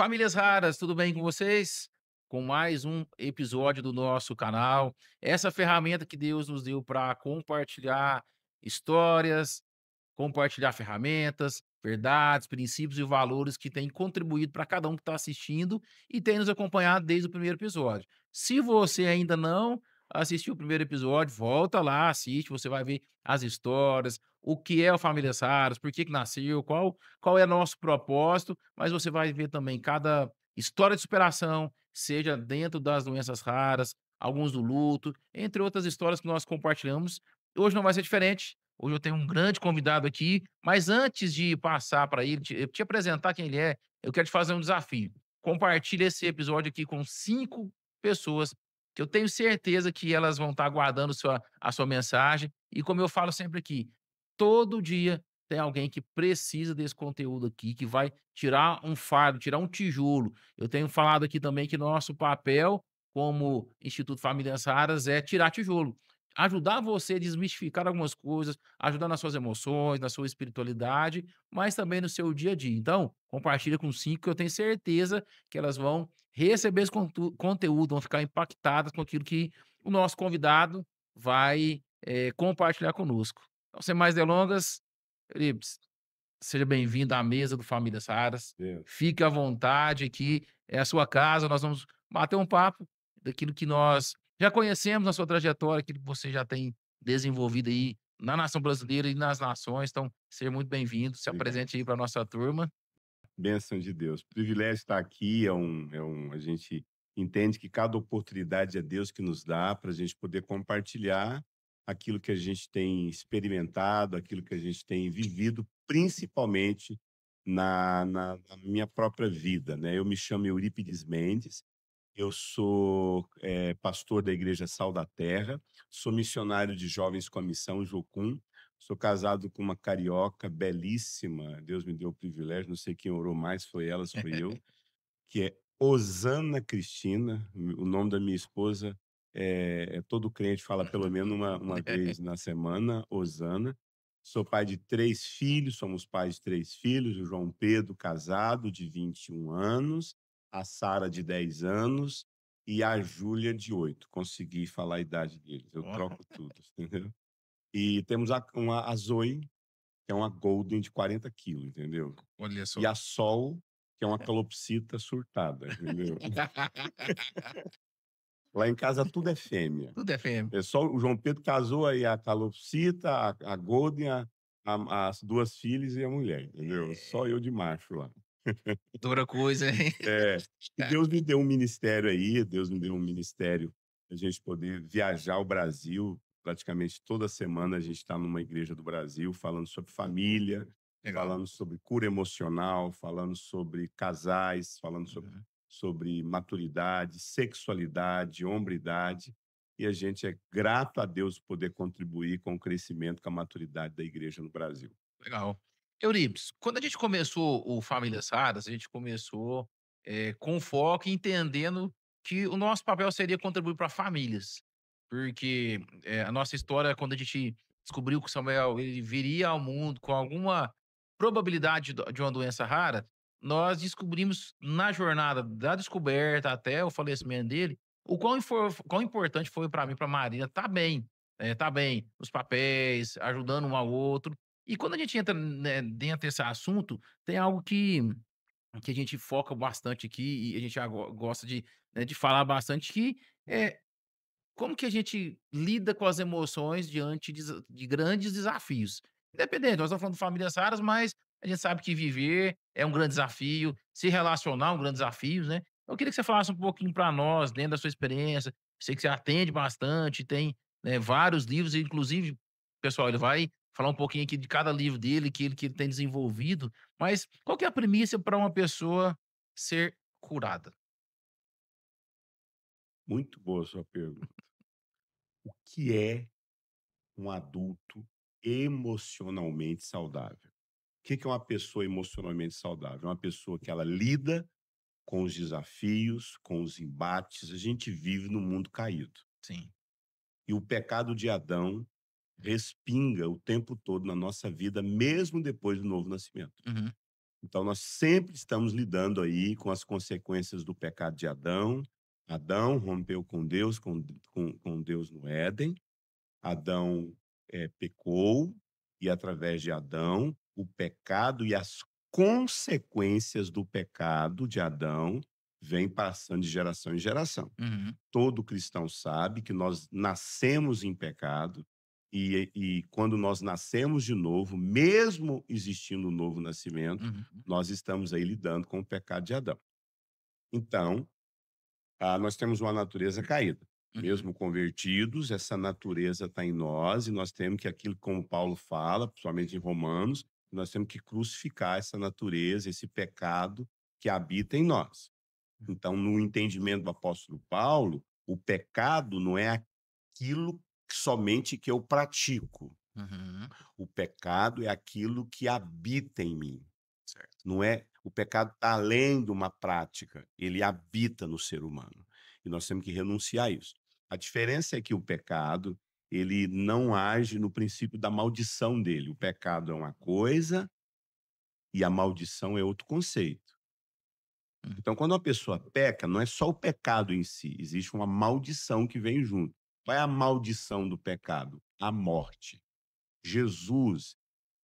Famílias raras, tudo bem com vocês? Com mais um episódio do nosso canal. Essa ferramenta que Deus nos deu para compartilhar histórias, compartilhar ferramentas, verdades, princípios e valores que têm contribuído para cada um que está assistindo e tem nos acompanhado desde o primeiro episódio. Se você ainda não assistiu o primeiro episódio, volta lá, assiste, você vai ver as histórias, o que é o Famílias Raras, por que que nasceu, qual é nosso propósito, mas você vai ver também cada história de superação, seja dentro das doenças raras, alguns do luto, entre outras histórias que nós compartilhamos. Hoje não vai ser diferente. Hoje eu tenho um grande convidado aqui, mas antes de passar para ele, te apresentar quem ele é, eu quero te fazer um desafio. Compartilhe esse episódio aqui com 5 pessoas que eu tenho certeza que elas vão estar aguardando a sua mensagem. E como eu falo sempre aqui, todo dia tem alguém que precisa desse conteúdo aqui, que vai tirar um fardo, tirar um tijolo. Eu tenho falado aqui também que nosso papel como Instituto Famílias Raras é tirar tijolo. Ajudar você a desmistificar algumas coisas, ajudar nas suas emoções, na sua espiritualidade, mas também no seu dia a dia. Então, compartilha com 5 que eu tenho certeza que elas vão receber esse conteúdo, vão ficar impactadas com aquilo que o nosso convidado vai, compartilhar conosco. Então, sem mais delongas, Euripides, seja bem-vindo à mesa do Famílias Raras. É. Fique à vontade aqui, é a sua casa, nós vamos bater um papo daquilo que nós já conhecemos na sua trajetória, aquilo que você já tem desenvolvido aí na nação brasileira e nas nações. Então, seja muito bem-vindo, se Obrigado. apresente aí para nossa turma. Bênção de Deus. Privilégio estar aqui, a gente entende que cada oportunidade é Deus que nos dá para a gente poder compartilhar aquilo que a gente tem experimentado, aquilo que a gente tem vivido, principalmente na minha própria vida, né? Eu me chamo Eurípides Mendes, eu sou pastor da Igreja Sal da Terra, sou missionário de jovens com a missão Jocum, sou casado com uma carioca belíssima, Deus me deu o privilégio, não sei quem orou mais, foi ela, se foi eu, que é Osana Cristina, o nome da minha esposa todo crente fala pelo menos uma vez na semana, Osana. Sou pai de 3 filhos, somos pais de 3 filhos, o João Pedro, casado, de 21 anos, a Sara, de 10 anos, e a Júlia, de 8. Consegui falar a idade deles, eu Ó, troco tudo, entendeu? E temos a Zoe, que é uma golden de 40 quilos, entendeu? olha E só. a Sol, que é uma calopsita surtada, entendeu? Lá em casa tudo é fêmea. Tudo é FM. É só o João Pedro casou aí a calopsita, a golden, as 2 filhas e a mulher, entendeu? Só eu de macho lá. Dura coisa, hein? É, e Deus me deu um ministério aí, Deus me deu um ministério a gente poder viajar o Brasil, praticamente toda semana a gente está numa igreja do Brasil falando sobre família, Legal. falando sobre cura emocional, falando sobre casais, falando Uhum. sobre maturidade, sexualidade, hombridade, e a gente é grato a Deus por poder contribuir com o crescimento, com a maturidade da igreja no Brasil. Legal. Euripides, quando a gente começou o Famílias Raras, a gente começou, com foco e entendendo que o nosso papel seria contribuir para famílias. Porque, a nossa história, quando a gente descobriu que o Samuel ele viria ao mundo com alguma probabilidade de uma doença rara, nós descobrimos na jornada da descoberta até o falecimento dele, o quão importante foi para mim e pra Maria tá bem nos papéis, ajudando um ao outro. E quando a gente entra, né, dentro desse assunto, tem algo que a gente foca bastante aqui e a gente gosta de, né, de falar bastante que é como que a gente lida com as emoções diante de grandes desafios. Independente, nós estamos falando de famílias raras, mas a gente sabe que viver é um grande desafio, se relacionar é um grande desafio, né. Eu queria que você falasse um pouquinho para nós, dentro da sua experiência, sei que você atende bastante, tem, né, vários livros, inclusive, pessoal, ele vai falar um pouquinho aqui de cada livro dele, que ele tem desenvolvido, mas qual que é a premissa para uma pessoa ser curada? Muito boa a sua pergunta. O que é um adulto emocionalmente saudável? O que é uma pessoa emocionalmente saudável? É uma pessoa que ela lida com os desafios, com os embates. A gente vive num mundo caído. Sim. E o pecado de Adão respinga o tempo todo na nossa vida, mesmo depois do novo nascimento. Uhum. Então, nós sempre estamos lidando aí com as consequências do pecado de Adão. Adão rompeu com Deus, com Deus no Éden. Adão pecou, e através de Adão, o pecado e as consequências do pecado de Adão vêm passando de geração em geração. Uhum, Todo cristão sabe que nós nascemos em pecado, e quando nós nascemos de novo, mesmo existindo um novo nascimento, uhum, nós estamos aí lidando com o pecado de Adão. Então, nós temos uma natureza caída. uhum, Mesmo convertidos, essa natureza está em nós, e nós temos que, aquilo como Paulo fala, principalmente em Romanos, nós temos que crucificar essa natureza, esse pecado que habita em nós. Então, no entendimento do apóstolo Paulo, o pecado não é aquilo somente que eu pratico. uhum. O pecado é aquilo que habita em mim. Certo. Não é, o pecado está além de uma prática, ele habita no ser humano. E nós temos que renunciar a isso. A diferença é que o pecado, ele não age no princípio da maldição dele. O pecado é uma coisa e a maldição é outro conceito. Hum, Então, quando uma pessoa peca, não é só o pecado em si, existe uma maldição que vem junto. Qual é a maldição do pecado? A morte. Jesus,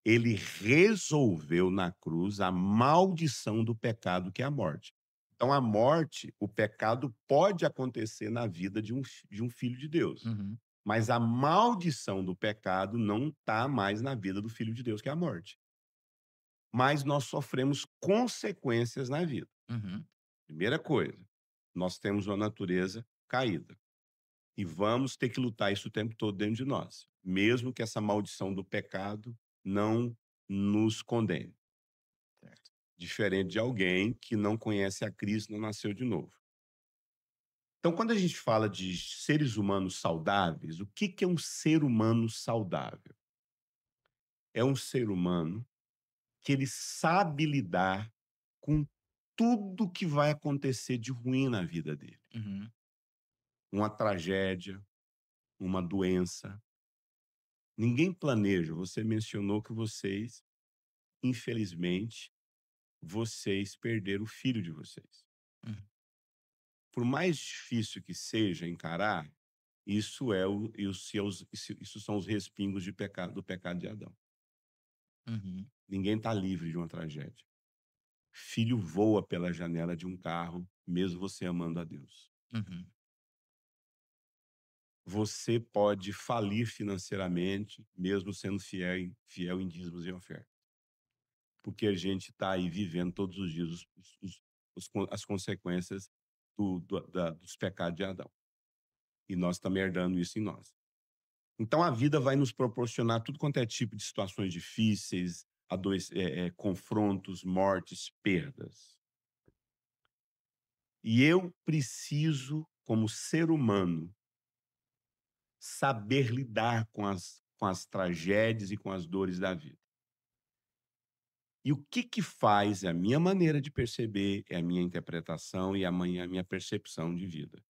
ele resolveu na cruz a maldição do pecado, que é a morte. Então, a morte, o pecado pode acontecer na vida de um filho de Deus, uhum, mas a maldição do pecado não está mais na vida do filho de Deus, que é a morte. Mas nós sofremos consequências na vida. uhum, Primeira coisa, nós temos uma natureza caída e vamos ter que lutar isso o tempo todo dentro de nós, mesmo que essa maldição do pecado não nos condene, certo. diferente de alguém que não conhece a Cristo, não nasceu de novo. Então, quando a gente fala de seres humanos saudáveis, o que é um ser humano saudável? É um ser humano que ele sabe lidar com tudo que vai acontecer de ruim na vida dele. Uhum, Uma tragédia, uma doença. Ninguém planeja. Você mencionou que vocês, infelizmente, vocês perderam o filho de vocês. uhum, Por mais difícil que seja encarar, isso é o, isso são os respingos de pecado, do pecado de Adão. uhum, Ninguém está livre de uma tragédia. Filho voa pela janela de um carro, mesmo você amando a Deus. uhum, Você pode falir financeiramente, mesmo sendo fiel em dízimos e ofertas. Porque a gente está aí vivendo todos os dias as consequências dos pecados de Adão. E nós estamos herdando isso em nós. Então a vida vai nos proporcionar tudo quanto é tipo de situações difíceis, confrontos, mortes, perdas. E eu preciso, como ser humano, saber lidar com as tragédias e com as dores da vida. E o que que faz é a minha maneira de perceber, é a minha interpretação e a minha percepção de vida.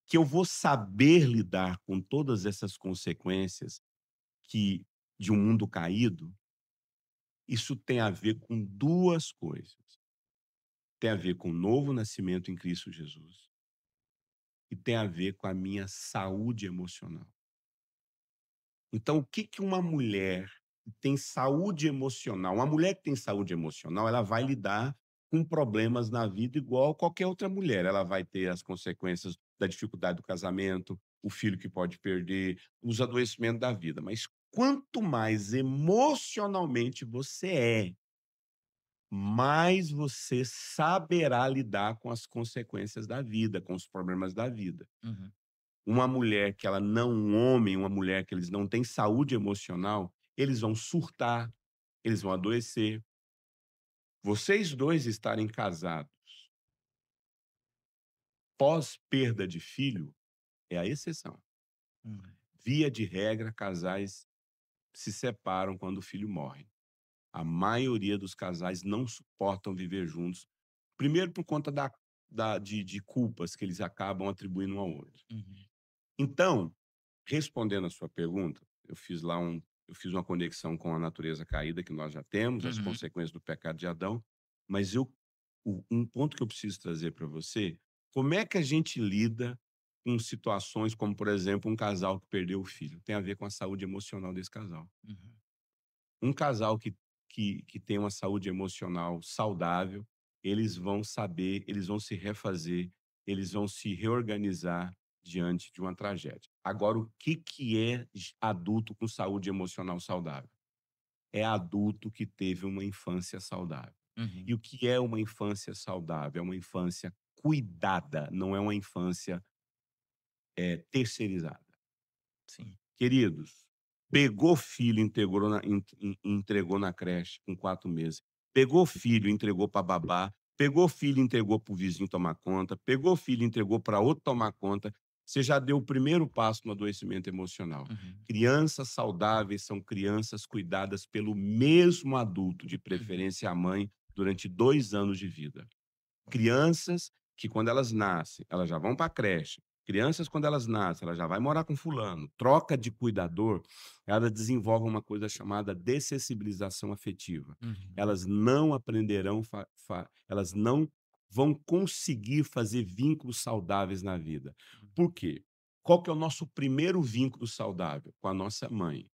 Que eu vou saber lidar com todas essas consequências que de um mundo caído, isso tem a ver com 2 coisas. Tem a ver com o novo nascimento em Cristo Jesus e tem a ver com a minha saúde emocional. Então, o que que uma mulher que tem saúde emocional, uma mulher que tem saúde emocional, ela vai lidar com problemas na vida igual qualquer outra mulher. Ela vai ter as consequências da dificuldade do casamento, o filho que pode perder, os adoecimentos da vida. Mas quanto mais emocionalmente você mais você saberá lidar com as consequências da vida, com os problemas da vida. uhum, Uma mulher que ela não um homem, uma mulher que eles não têm saúde emocional, eles vão surtar, eles vão adoecer. Vocês 2 estarem casados pós perda de filho é a exceção. uhum, Via de regra, casais se separam quando o filho morre. A maioria dos casais não suportam viver juntos, primeiro por conta de culpas que eles acabam atribuindo um ao outro. uhum, Então, respondendo a sua pergunta, eu fiz uma conexão com a natureza caída que nós já temos, as uhum, consequências do pecado de Adão, Mas um ponto que eu preciso trazer para você, como é que a gente lida com situações como, por exemplo, um casal que perdeu o filho? Tem a ver com a saúde emocional desse casal. Uhum. Um casal que tem uma saúde emocional saudável, eles vão saber, eles vão se refazer, eles vão se reorganizar diante de uma tragédia. Agora, o que é adulto com saúde emocional saudável? É adulto que teve uma infância saudável. Uhum. E o que é uma infância saudável? É uma infância cuidada, não é uma infância terceirizada. Sim. Queridos, pegou filho, entregou na creche com 4 meses, pegou filho, entregou para babá, pegou filho, entregou para o vizinho tomar conta, pegou filho, entregou para outro tomar conta, você já deu o primeiro passo no adoecimento emocional. Uhum. Crianças saudáveis são crianças cuidadas pelo mesmo adulto, de Uhum. preferência a mãe, durante 2 anos de vida. Crianças que, quando elas nascem, elas já vão para a creche. Crianças, quando elas nascem, elas já vai morar com fulano. Troca de cuidador, elas desenvolvem uma coisa chamada dessensibilização afetiva. Uhum. Elas não aprenderão, elas não vão conseguir fazer vínculos saudáveis na vida. Por quê? Qual que é o nosso primeiro vínculo saudável? Com a nossa mãe.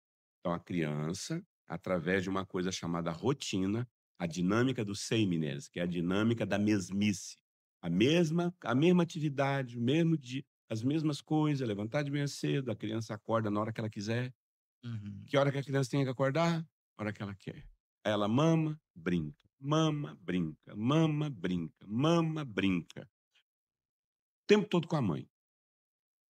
Então, a criança, através de uma coisa chamada rotina, a dinâmica do sameness, que é a dinâmica da mesmice. A mesma atividade, o mesmo dia, as mesmas coisas, levantar de manhã cedo, a criança acorda na hora que ela quiser. Uhum. Que hora que a criança tem que acordar? A hora que ela quer. Aí ela mama, brinca, mama, brinca, mama, brinca, mama, brinca. O tempo todo com a mãe.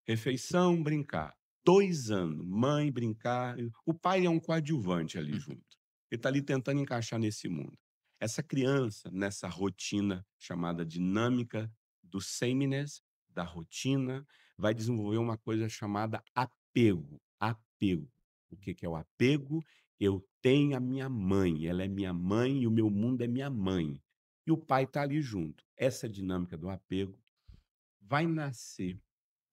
Refeição, brincar. 2 anos, mãe, brincar. O pai é um coadjuvante ali Uhum. junto. Ele está ali tentando encaixar nesse mundo. Essa criança, nessa rotina chamada dinâmica do sameness, da rotina, vai desenvolver uma coisa chamada apego. Apego. O que é o apego? Eu tenho a minha mãe, ela é minha mãe e o meu mundo é minha mãe. E o pai está ali junto. Essa dinâmica do apego vai nascer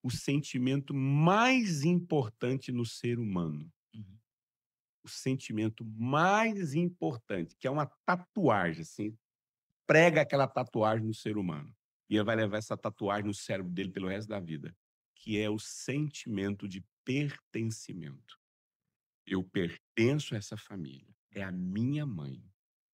o sentimento mais importante no ser humano. Uhum. O sentimento mais importante, que é uma tatuagem, assim, prega aquela tatuagem no ser humano. E ele vai levar essa tatuagem no cérebro dele pelo resto da vida, que é o sentimento de pertencimento. Eu pertenço a essa família, é a minha mãe.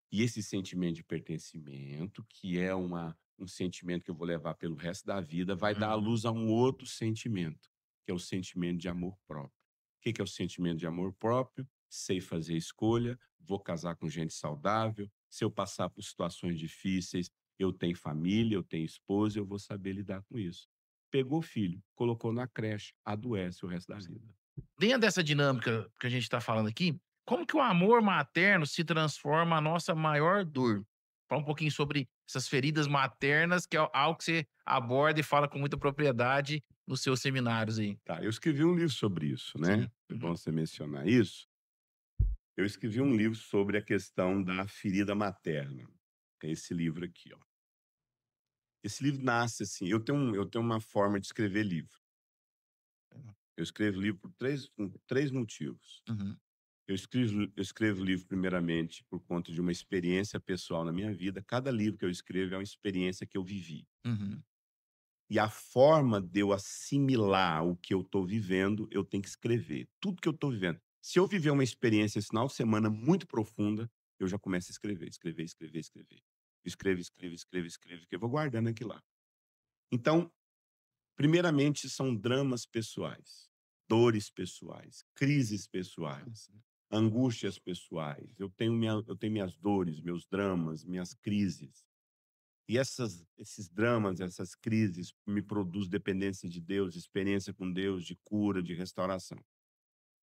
E esse sentimento de pertencimento, que é um sentimento que eu vou levar pelo resto da vida, vai dar à Uhum. luz a um outro sentimento, que é o sentimento de amor próprio. O que é o sentimento de amor próprio? Sei fazer escolha, vou casar com gente saudável, se eu passar por situações difíceis, eu tenho família, eu tenho esposa, eu vou saber lidar com isso. Pegou filho, colocou na creche, adoece o resto da vida. Dentro dessa dinâmica que a gente está falando aqui, como que o amor materno se transforma a nossa maior dor? Fala um pouquinho sobre essas feridas maternas, que é algo que você aborda e fala com muita propriedade nos seus seminários aí. Tá, eu escrevi um livro sobre isso, né? Sim. É Uhum. bom você mencionar isso. Eu escrevi um livro sobre a questão da ferida materna. É esse livro aqui, ó. Esse livro nasce assim, eu tenho uma forma de escrever livro. Eu escrevo livro por três motivos. Uhum. Eu escrevo livro primeiramente por conta de uma experiência pessoal na minha vida. Cada livro que eu escrevo é uma experiência que eu vivi. Uhum. E a forma de eu assimilar o que eu estou vivendo, eu tenho que escrever. Tudo que eu estou vivendo. Se eu viver uma experiência esse final de semana muito profunda, eu já começo a escrever, escrever, escrever, escrever. Escrevo, escrevo, escrevo, escrevo, que eu vou guardando aquilo lá. Então, primeiramente, são dramas pessoais, dores pessoais, crises pessoais, angústias pessoais. Eu tenho minhas dores, meus dramas, minhas crises. E esses dramas, essas crises me produzem dependência de Deus, experiência com Deus, de cura, de restauração.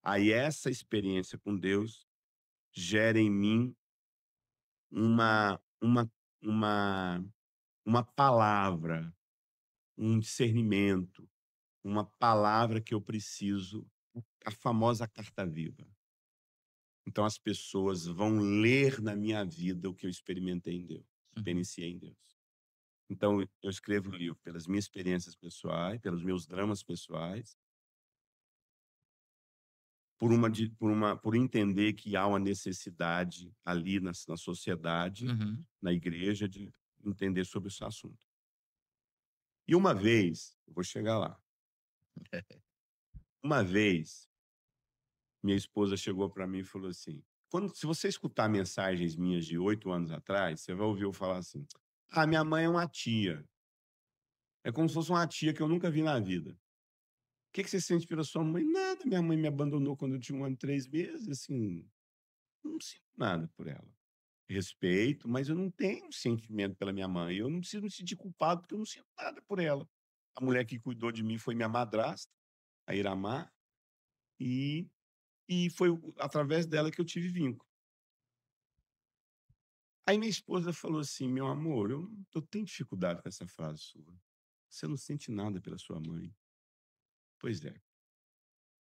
Aí essa experiência com Deus gera em mim uma uma uma uma palavra, um discernimento, uma palavra que eu preciso, a famosa carta viva. Então as pessoas vão ler na minha vida o que eu experimentei em Deus, Uhum. experienciei em Deus. Então, eu escrevo o livro pelas minhas experiências pessoais, pelos meus dramas pessoais, por entender que há uma necessidade ali na sociedade, Uhum. na igreja, de entender sobre esse assunto. E uma vez, eu vou chegar lá, uma vez, minha esposa chegou para mim e falou assim: se você escutar mensagens minhas de 8 anos atrás, você vai ouvir eu falar assim: ah, minha mãe é uma tia. É como se fosse uma tia que eu nunca vi na vida. O que você sente pela sua mãe? Nada, minha mãe me abandonou quando eu tinha 1 ano e 3 meses, assim, não sinto nada por ela. Respeito, mas eu não tenho um sentimento pela minha mãe. Eu não preciso me sentir culpado, porque eu não sinto nada por ela. A mulher que cuidou de mim foi minha madrasta, a Iramar, e, e foi através dela que eu tive vínculo. Aí minha esposa falou assim: meu amor, eu tenho dificuldade com essa frase sua. Você não sente nada pela sua mãe. Pois é.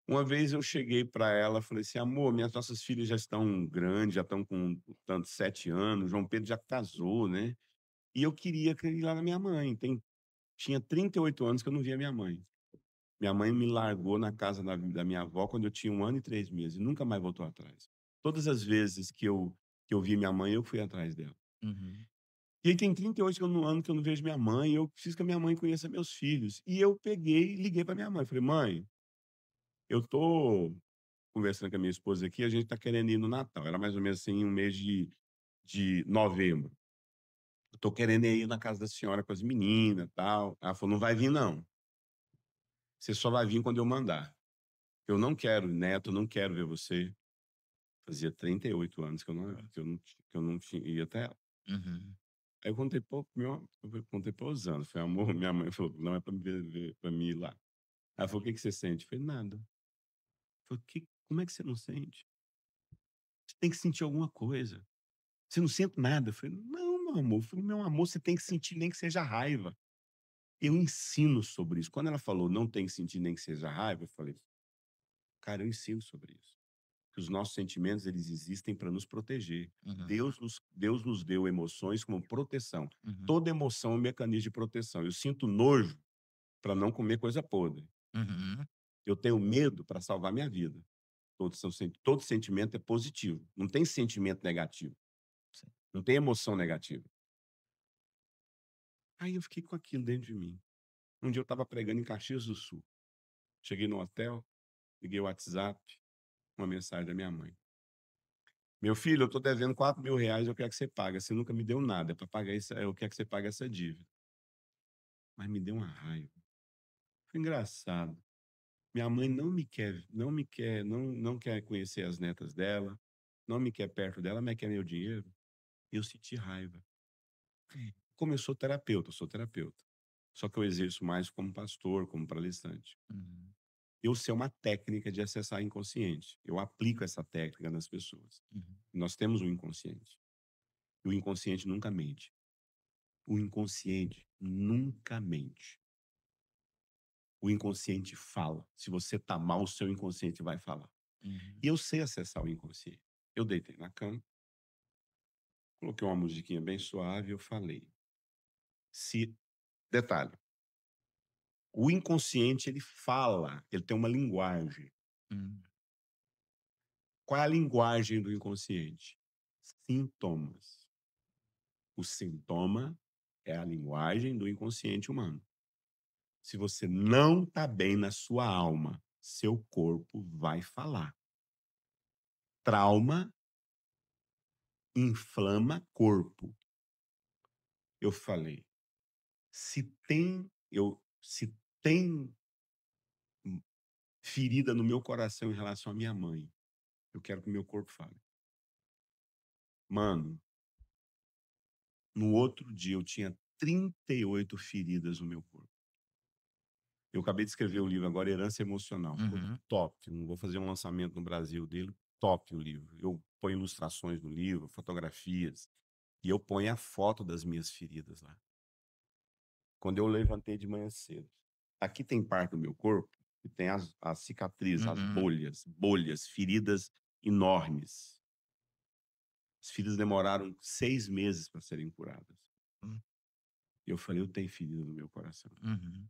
Uma vez eu cheguei para ela, falei assim: amor, nossas filhas já estão grandes, já estão com tanto 7 anos, João Pedro já casou, né? E eu queria ir lá na minha mãe. Tinha 38 anos que eu não via minha mãe. Minha mãe me largou na casa da minha avó quando eu tinha 1 ano e 3 meses, e nunca mais voltou atrás. Todas as vezes que eu vi minha mãe, eu fui atrás dela. Uhum. E aí tem 38 anos que eu não vejo minha mãe, eu preciso que a minha mãe conheça meus filhos. E eu peguei e liguei para minha mãe. Falei: mãe, eu tô conversando com a minha esposa aqui, a gente tá querendo ir no Natal. Era mais ou menos assim, um mês de novembro. Eu tô querendo ir na casa da senhora com as meninas, tal. Ela falou: não vai vir, não. Você só vai vir quando eu mandar. Eu não quero neto, eu não quero ver você. Fazia 38 anos que eu não ia até ela. Uhum. Aí eu contei para Osana. Falei: amor, minha mãe falou: não é para me ver, para mim ir lá. Ela falou: o que que você sente? Eu falei: nada. Falei: como é que você não sente? Você tem que sentir alguma coisa. Você não sente nada? Eu falei: não, meu amor. Eu falei: meu amor, você tem que sentir nem que seja raiva. Eu ensino sobre isso. Quando ela falou: não tem que sentir nem que seja raiva, eu falei: cara, eu ensino sobre isso. Que os nossos sentimentos, eles existem para nos proteger. Uhum. Deus nos deu emoções como proteção. Uhum. Toda emoção é um mecanismo de proteção. Eu sinto nojo para não comer coisa podre. Uhum. Eu tenho medo para salvar minha vida. Todo sentimento é positivo. Não tem sentimento negativo. Sim. Não tem emoção negativa. Aí eu fiquei com aquilo dentro de mim. Um dia eu estava pregando em Caxias do Sul. Cheguei no hotel, liguei o WhatsApp, uma mensagem da minha mãe: meu filho, eu estou devendo R$ 4.000, eu quero que você pague. Você nunca me deu nada, para pagar isso, eu quero que você pague essa dívida. Mas me deu uma raiva. Foi engraçado. Minha mãe não quer conhecer as netas dela, não me quer perto dela, mas quer meu dinheiro. Eu senti raiva. Como eu sou terapeuta. Só que eu exerço mais como pastor, como palestrante. Uhum. Eu sei uma técnica de acessar inconsciente. Eu aplico essa técnica nas pessoas. Uhum. Nós temos um inconsciente. E o inconsciente nunca mente. O inconsciente nunca mente. O inconsciente fala. Se você tá mal, o seu inconsciente vai falar. Uhum. E eu sei acessar o inconsciente. Eu deitei na cama, coloquei uma musiquinha bem suave e eu falei. Se Detalhe, o inconsciente ele fala, ele tem uma linguagem. Uhum. Qual é a linguagem do inconsciente? Sintomas. O sintoma é a linguagem do inconsciente humano. Se você não está bem na sua alma, seu corpo vai falar. Trauma inflama corpo. Eu falei, se tem ferida no meu coração em relação à minha mãe, eu quero que o meu corpo fale. Mano, no outro dia eu tinha 38 feridas no meu corpo. Eu acabei de escrever um livro agora, Herança Emocional. Ficou Uhum. top. Não vou fazer um lançamento no Brasil dele. Top o livro. Eu ponho ilustrações no livro, fotografias. E eu ponho a foto das minhas feridas lá. Quando eu levantei de manhã cedo. Aqui tem parte do meu corpo que tem as cicatrizes, as Uhum. bolhas, feridas enormes. As feridas demoraram 6 meses para serem curadas. Hum. E eu falei, eu tenho ferida no meu coração. Uhum.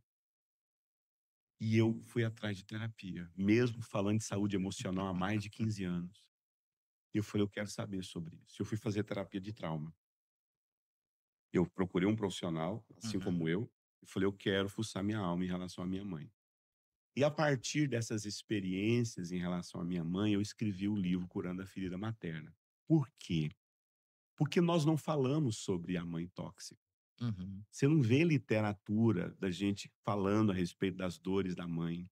E eu fui atrás de terapia, mesmo falando de saúde emocional há mais de 15 anos. E eu falei: "Eu quero saber sobre isso". Eu fui fazer terapia de trauma. Eu procurei um profissional, assim Uhum. como eu, e falei: "Eu quero fuçar minha alma em relação à minha mãe". E a partir dessas experiências em relação à minha mãe, eu escrevi o livro Curando a Ferida Materna. Por quê? Porque nós não falamos sobre a mãe tóxica. Uhum. Você não vê literatura da gente falando a respeito das dores da mãe.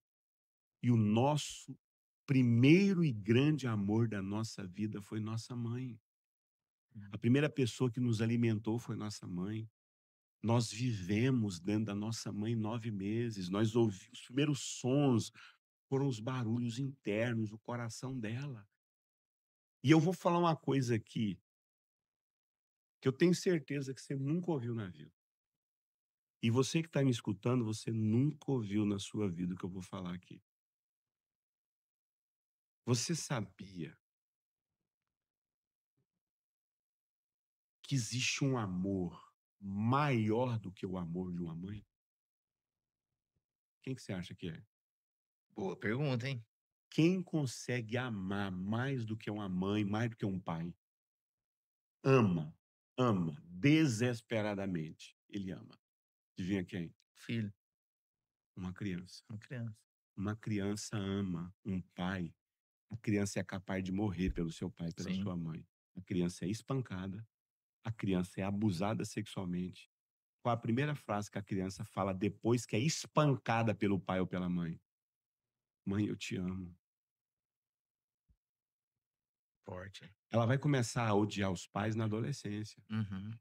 E o nosso primeiro e grande amor da nossa vida foi nossa mãe. A primeira pessoa que nos alimentou foi nossa mãe. Nós vivemos dentro da nossa mãe 9 meses. Nós ouvimos os primeiros sons foram os barulhos internos, o coração dela. E eu vou falar uma coisa aqui que eu tenho certeza que você nunca ouviu na vida. E você que está me escutando, você nunca ouviu na sua vida o que eu vou falar aqui. Você sabia que existe um amor maior do que o amor de uma mãe? Quem que você acha que é? Boa pergunta, hein? Quem consegue amar mais do que uma mãe, mais do que um pai? Ama, ama, desesperadamente. Ele ama. Adivinha quem? Filho, Uma criança. uma criança. Uma criança ama um pai. A criança é capaz de morrer pelo seu pai, pela Sim. sua mãe. A criança é espancada. A criança é abusada sexualmente. Qual a primeira frase que a criança fala depois que é espancada pelo pai ou pela mãe? Mãe, eu te amo. Forte. Ela vai começar a odiar os pais na adolescência, Uhum.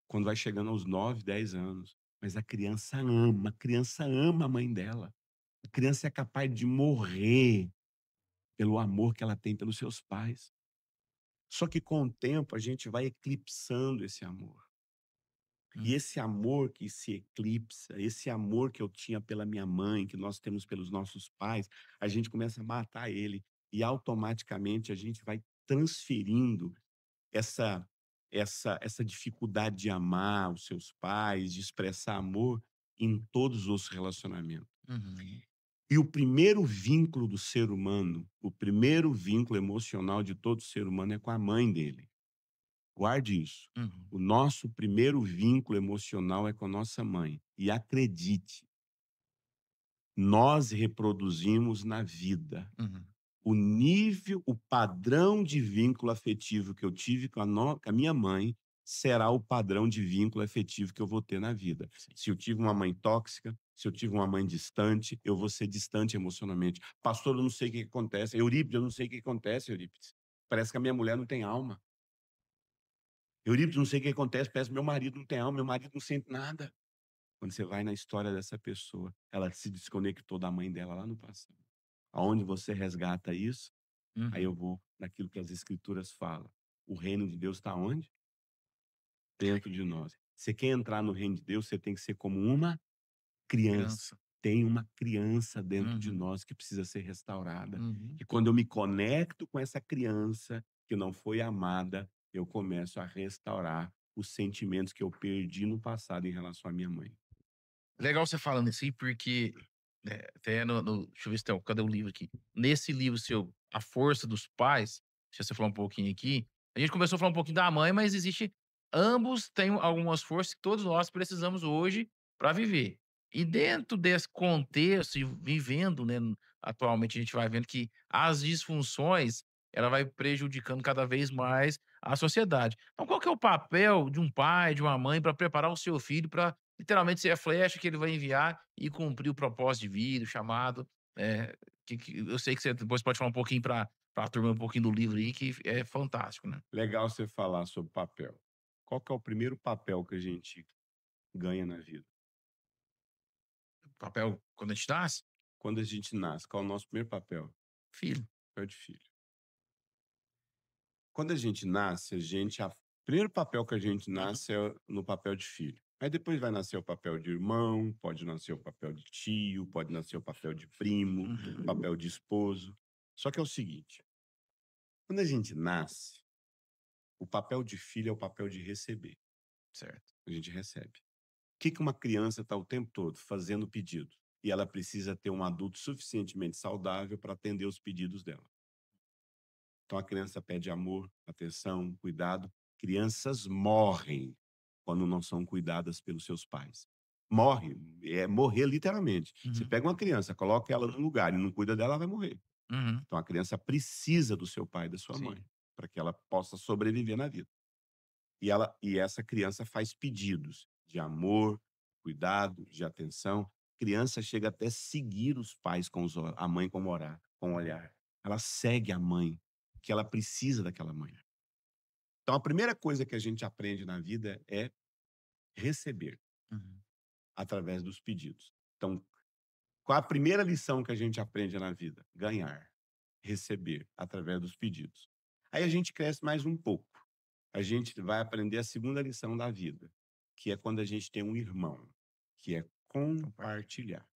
quando vai chegando aos 9, 10 anos. Mas a criança ama a mãe dela. A criança é capaz de morrer pelo amor que ela tem pelos seus pais. Só que com o tempo a gente vai eclipsando esse amor. Hum. E esse amor que se eclipsa, esse amor que eu tinha pela minha mãe, que nós temos pelos nossos pais, a gente começa a matar ele e automaticamente a gente vai transferindo essa essa dificuldade de amar os seus pais, de expressar amor em todos os relacionamentos. Uhum. E o primeiro vínculo do ser humano, o primeiro vínculo emocional de todo ser humano é com a mãe dele. Guarde isso. Uhum. O nosso primeiro vínculo emocional é com a nossa mãe. E acredite, nós reproduzimos na vida Uhum. o nível, o padrão de vínculo afetivo que eu tive com a minha mãe será o padrão de vínculo afetivo que eu vou ter na vida. Sim. Se eu tive uma mãe tóxica, se eu tive uma mãe distante, eu vou ser distante emocionalmente. Pastor, eu não sei o que que acontece. Eurípides, eu não sei o que que acontece, Eurípides. Parece que a minha mulher não tem alma. Eurípides, não sei o que acontece, parece que meu marido não tem alma, meu marido não sente nada. Quando você vai na história dessa pessoa, ela se desconectou da mãe dela lá no passado. Aonde você resgata isso, aí eu Uhum. vou naquilo que as escrituras falam. O reino de Deus está onde? Dentro de nós. Você quer entrar no reino de Deus, você tem que ser como uma criança. Criança. Tem uma criança dentro de Uhum. nós que precisa ser restaurada. Uhum. E quando eu me conecto com essa criança que não foi amada, eu começo a restaurar os sentimentos que eu perdi no passado em relação à minha mãe. Legal você falando isso aí, porque, até deixa eu ver se tem cadê o livro aqui? Nesse livro seu, A Força dos Pais, deixa você falar um pouquinho aqui, a gente começou a falar um pouquinho da mãe, mas existe ambos têm algumas forças que todos nós precisamos hoje para viver. E dentro desse contexto e vivendo, né, atualmente a gente vai vendo que as disfunções, ela vai prejudicando cada vez mais a sociedade. Então qual que é o papel de um pai, de uma mãe para preparar o seu filho para literalmente ser a flecha que ele vai enviar e cumprir o propósito de vida, o chamado, que eu sei que você depois pode falar um pouquinho para a turma um pouquinho do livro aí, que é fantástico, né. Legal você falar sobre papel. Qual que é o primeiro papel que a gente ganha na vida? O papel quando a gente nasce, Quando a gente nasce, qual é o nosso primeiro papel? filho. Papel de filho. Quando a gente nasce, o primeiro papel que a gente Uhum, nasce é no papel de filho. Aí depois vai nascer o papel de irmão, pode nascer o papel de tio, pode nascer o papel de primo, uhum, papel de esposo. Só que é o seguinte, quando a gente nasce, o papel de filho é o papel de receber. certo. A gente recebe. O que que uma criança está o tempo todo fazendo pedido? e ela precisa ter um adulto suficientemente saudável para atender os pedidos dela. Então a criança pede amor, atenção, cuidado. Crianças morrem quando não são cuidadas pelos seus pais. Morre, é morrer literalmente. Você Uhum. pega uma criança, coloca ela num lugar e não cuida dela, ela vai morrer. Uhum. Então a criança precisa do seu pai e da sua mãe Sim. para que ela possa sobreviver na vida. E essa criança faz pedidos de amor, cuidado, de atenção. Criança chega até seguir os pais a mãe com o olhar. Ela segue a mãe, que ela precisa daquela mãe. Então a primeira coisa que a gente aprende na vida é receber Uhum. através dos pedidos. Então, qual a primeira lição que a gente aprende na vida? Ganhar, receber através dos pedidos. Aí a gente cresce mais um pouco. A gente vai aprender a segunda lição da vida, que é quando a gente tem um irmão, que é Compartilha. compartilhar.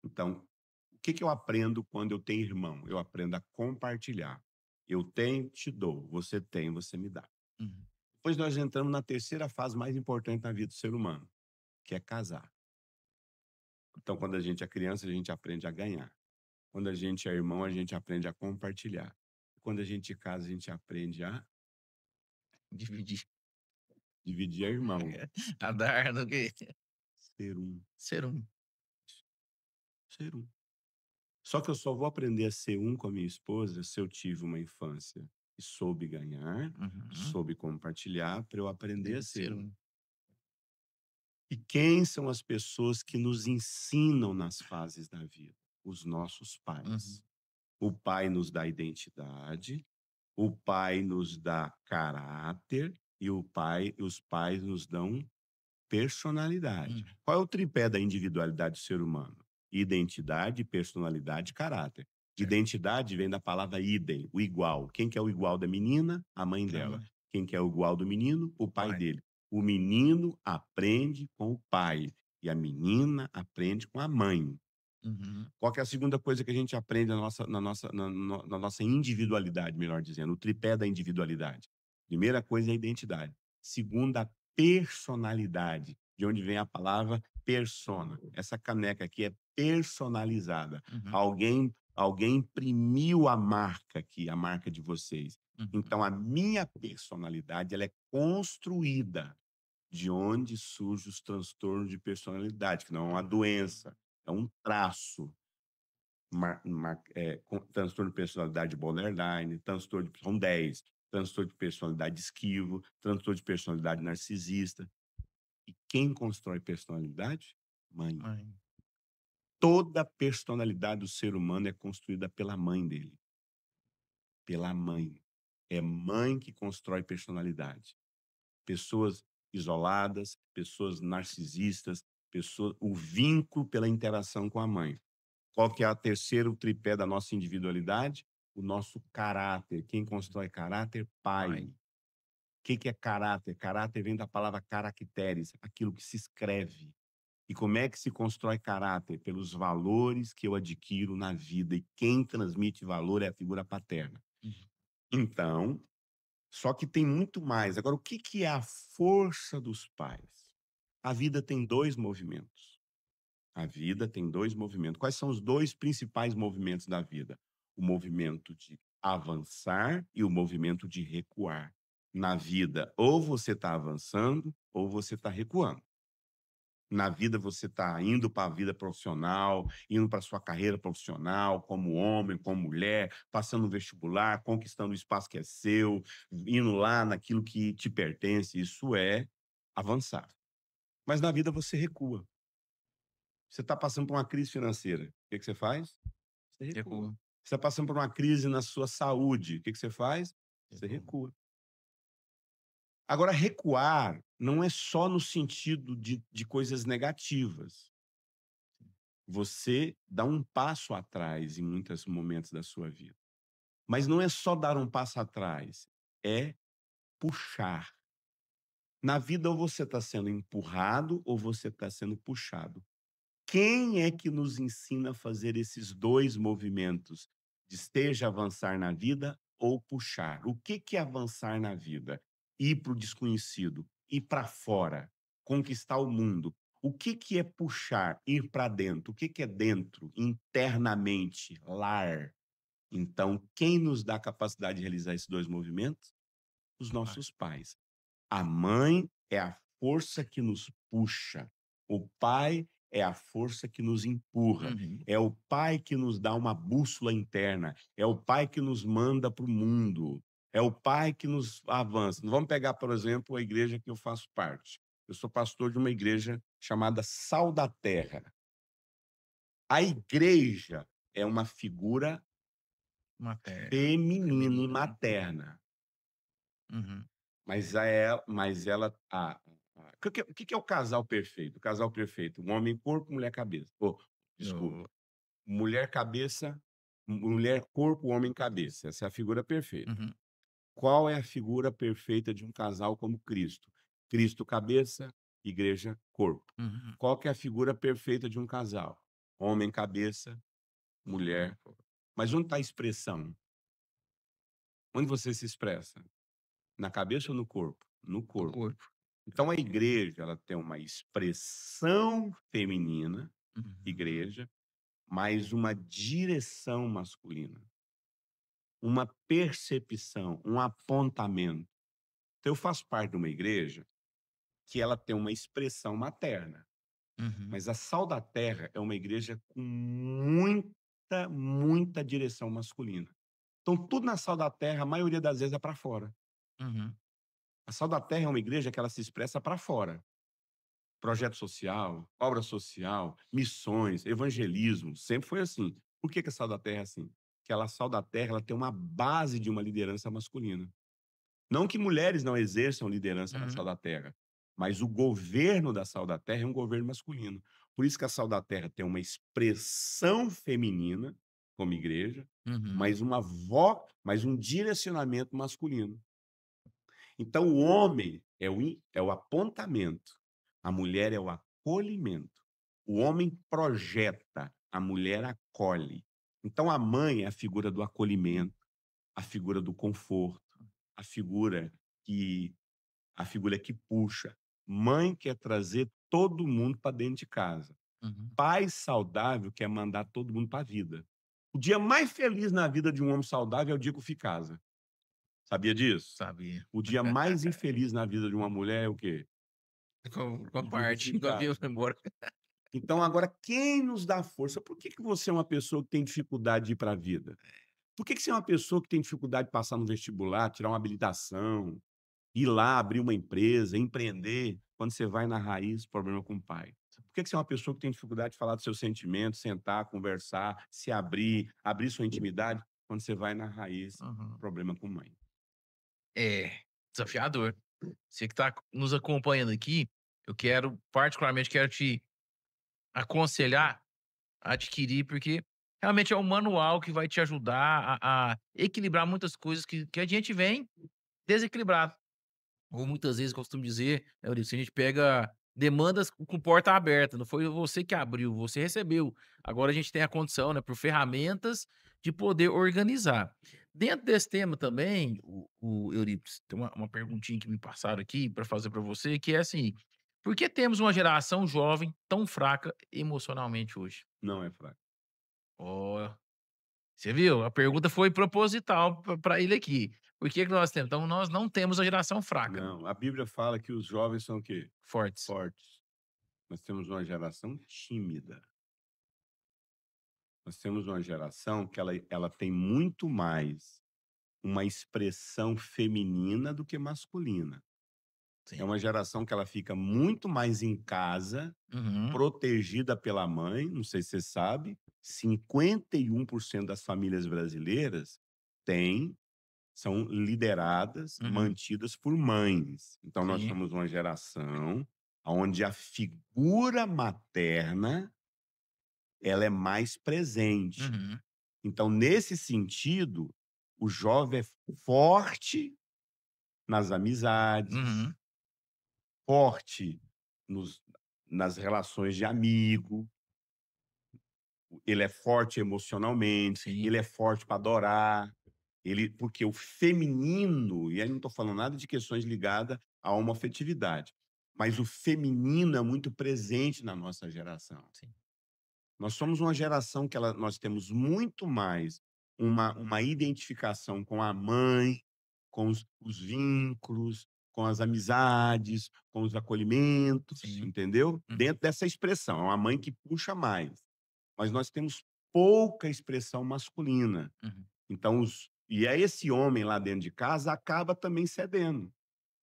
Então, o que que eu aprendo quando eu tenho irmão? Eu aprendo a compartilhar. Eu tenho, te dou. Você tem, você me dá. Uhum. Depois nós entramos na terceira fase mais importante na vida do ser humano, que é casar. Então, quando a gente é criança, a gente aprende a ganhar. Quando a gente é irmão, a gente aprende a compartilhar. Quando a gente casa, a gente aprende a Dividir. dividir, é irmão. A dar do que Ser um, ser um. ser um. Só que eu só vou aprender a ser um com a minha esposa se eu tive uma infância e soube ganhar, Uhum. soube compartilhar para eu aprender a ser Ser um. um. E quem são as pessoas que nos ensinam nas fases da vida? Os nossos Uhum. pais. O pai nos dá identidade, o pai nos dá caráter e os pais nos dão personalidade. Uhum. Qual é o tripé da individualidade do ser humano? Identidade, personalidade e caráter. Certo. Identidade vem da palavra idem, o igual. Quem que é o igual da menina? A mãe Da dela. mãe. Quem que é o igual do menino? O pai Pai. dele. O menino aprende com o pai e a menina aprende com a mãe. Uhum. Qual que é a segunda coisa que a gente aprende na nossa individualidade, melhor dizendo, o tripé da individualidade? Primeira coisa é a identidade. Segunda, a personalidade, de onde vem a palavra persona. Essa caneca aqui é personalizada. Uhum. Alguém imprimiu a marca aqui, a marca de vocês. Uhum. Então, a minha personalidade, ela é construída de onde surgem os transtornos de personalidade, que não é uma doença, é um traço. Transtorno de personalidade borderline, são 10, transtorno de personalidade esquivo, transtorno de personalidade narcisista. E quem constrói personalidade? Mãe. Mãe. Toda a personalidade do ser humano é construída pela mãe dele, pela mãe. É mãe que constrói personalidade. Pessoas isoladas, pessoas narcisistas, o vínculo pela interação com a mãe. Qual que é o terceiro tripé da nossa individualidade? O nosso caráter. Quem constrói caráter? Pai. Pai. O que que é caráter? Caráter vem da palavra caracteres, aquilo que se escreve. E como é que se constrói caráter? Pelos valores que eu adquiro na vida. E quem transmite valor é a figura paterna. Uhum. Então, só que tem muito mais. Agora, o que que é a força dos pais? A vida tem dois movimentos. A vida tem dois movimentos. Quais são os dois principais movimentos da vida? O movimento de avançar e o movimento de recuar. Na vida, ou você está avançando ou você está recuando. Na vida, você está indo para a vida profissional, indo para a sua carreira profissional, como homem, como mulher, passando no vestibular, conquistando o espaço que é seu, indo lá naquilo que te pertence. Isso é avançar. Mas na vida, você recua. Você está passando por uma crise financeira. O que que você faz? Você recua. Recuo. Você está passando por uma crise na sua saúde. O que que você faz? Você Recuo. recua. Agora, recuar não é só no sentido de coisas negativas. Você dá um passo atrás em muitos momentos da sua vida. Mas não é só dar um passo atrás, é puxar. Na vida, ou você está sendo empurrado ou você está sendo puxado. Quem é que nos ensina a fazer esses dois movimentos? De esteja avançar na vida ou puxar. O que que é avançar na vida? Ir para o desconhecido, ir para fora, conquistar o mundo. O que que é puxar, ir para dentro? O que que é dentro, internamente, lar? Então, quem nos dá a capacidade de realizar esses 2 movimentos? Os Pai. nossos pais. A mãe é a força que nos puxa, o pai é a força que nos empurra, Uhum. é o pai que nos dá uma bússola interna, é o pai que nos manda para o mundo, é o pai que nos avança. Vamos pegar, por exemplo, a igreja que eu faço parte. Eu sou pastor de uma igreja chamada Sal da Terra. A igreja é uma figura Materna. feminina e Feminina. materna. Uhum. O que que é o casal perfeito? O casal perfeito, um homem corpo, mulher cabeça. Ô, desculpa, Eu mulher cabeça, mulher corpo, homem cabeça. Essa é a figura perfeita. uhum, Qual é a figura perfeita de um casal como Cristo? Cristo cabeça, igreja corpo. uhum. Qual que é a figura perfeita de um casal? Homem cabeça, mulher. Mas onde está a expressão? Onde você se expressa? Na cabeça ou no corpo? No Do corpo. corpo. Então a igreja, ela tem uma expressão feminina, Uhum. igreja, mas uma direção masculina, uma percepção, um apontamento. Então eu faço parte de uma igreja que ela tem uma expressão materna, Uhum. mas a Sal da Terra é uma igreja com muita direção masculina. Então tudo na Sal da Terra, a maioria das vezes é para fora. Uhum. A Sal da Terra é uma igreja que ela se expressa para fora. Projeto social, obra social, missões, evangelismo, sempre foi assim. Por que que a Sal da Terra é assim? Que ela, a Sal da Terra, ela tem uma base de uma liderança masculina. Não que mulheres não exerçam liderança na Sal Uhum. da Terra, mas o governo da Sal da Terra é um governo masculino. Por isso que a Sal da Terra tem uma expressão feminina como igreja, Uhum. mas um direcionamento masculino. Então, o homem é o apontamento, a mulher é o acolhimento. O homem projeta, a mulher acolhe. Então, a mãe é a figura do acolhimento, a figura do conforto, a figura que a figura que puxa. Mãe quer trazer todo mundo para dentro de casa. Uhum. Pai saudável quer mandar todo mundo para a vida. O dia mais feliz na vida de um homem saudável é o dia que fica em casa. Sabia disso? Sabia. O dia mais infeliz na vida de uma mulher é o quê? Com a O dia que parte, fica em com a casa. foi embora. Então, agora, quem nos dá força? Por que que você é uma pessoa que tem dificuldade de ir para a vida? Por que que você é uma pessoa que tem dificuldade de passar no vestibular, tirar uma habilitação, ir lá, abrir uma empresa, empreender, quando você vai na raiz, problema com o pai? Por que que você é uma pessoa que tem dificuldade de falar dos seus sentimentos, sentar, conversar, se abrir, abrir sua intimidade, quando você vai na raiz, Uhum. problema com mãe? É, desafiador. Você que está nos acompanhando aqui, eu quero particularmente quero te aconselhar a adquirir, porque realmente é um manual que vai te ajudar a equilibrar muitas coisas que a gente vem desequilibrado. Ou muitas vezes costumo dizer, né, Eurico, se a gente pega demandas com porta aberta, não foi você que abriu, você recebeu. Agora a gente tem a condição, né, por ferramentas de poder organizar. Dentro desse tema também, o Euripides, tem uma perguntinha que me passaram aqui para fazer para você, que é assim: por que temos uma geração jovem tão fraca emocionalmente hoje? Não é fraco. Ó, você viu? A pergunta foi proposital para ele aqui. Por que que nós temos? Então nós não temos a geração fraca, Não, a Bíblia fala que os jovens são o quê? fortes. Fortes. Nós temos uma geração tímida. Nós temos uma geração que ela tem muito mais uma expressão feminina do que masculina. É Sim. uma geração que ela fica muito mais em casa, Uhum, protegida pela mãe, não sei se você sabe, 51% das famílias brasileiras têm são lideradas, uhum. mantidas por mães. Então nós Sim. somos uma geração onde a figura materna, ela é mais presente. Uhum, Então, nesse sentido, o jovem é forte nas amizades, uhum. forte nos nas relações de amigo, ele é forte emocionalmente, Sim. ele é forte para adorar, ele porque o feminino, e aí não estou falando nada de questões ligadas à homoafetividade. mas o feminino é muito presente na nossa geração. Sim. Nós somos uma geração que nós temos muito mais uma identificação com a mãe, com os vínculos, com as amizades, com os acolhimentos, Sim. entendeu? Uhum. Dentro dessa expressão, é uma mãe que puxa mais. Mas nós temos pouca expressão masculina. Uhum. Então, e é esse homem lá dentro de casa acaba também cedendo.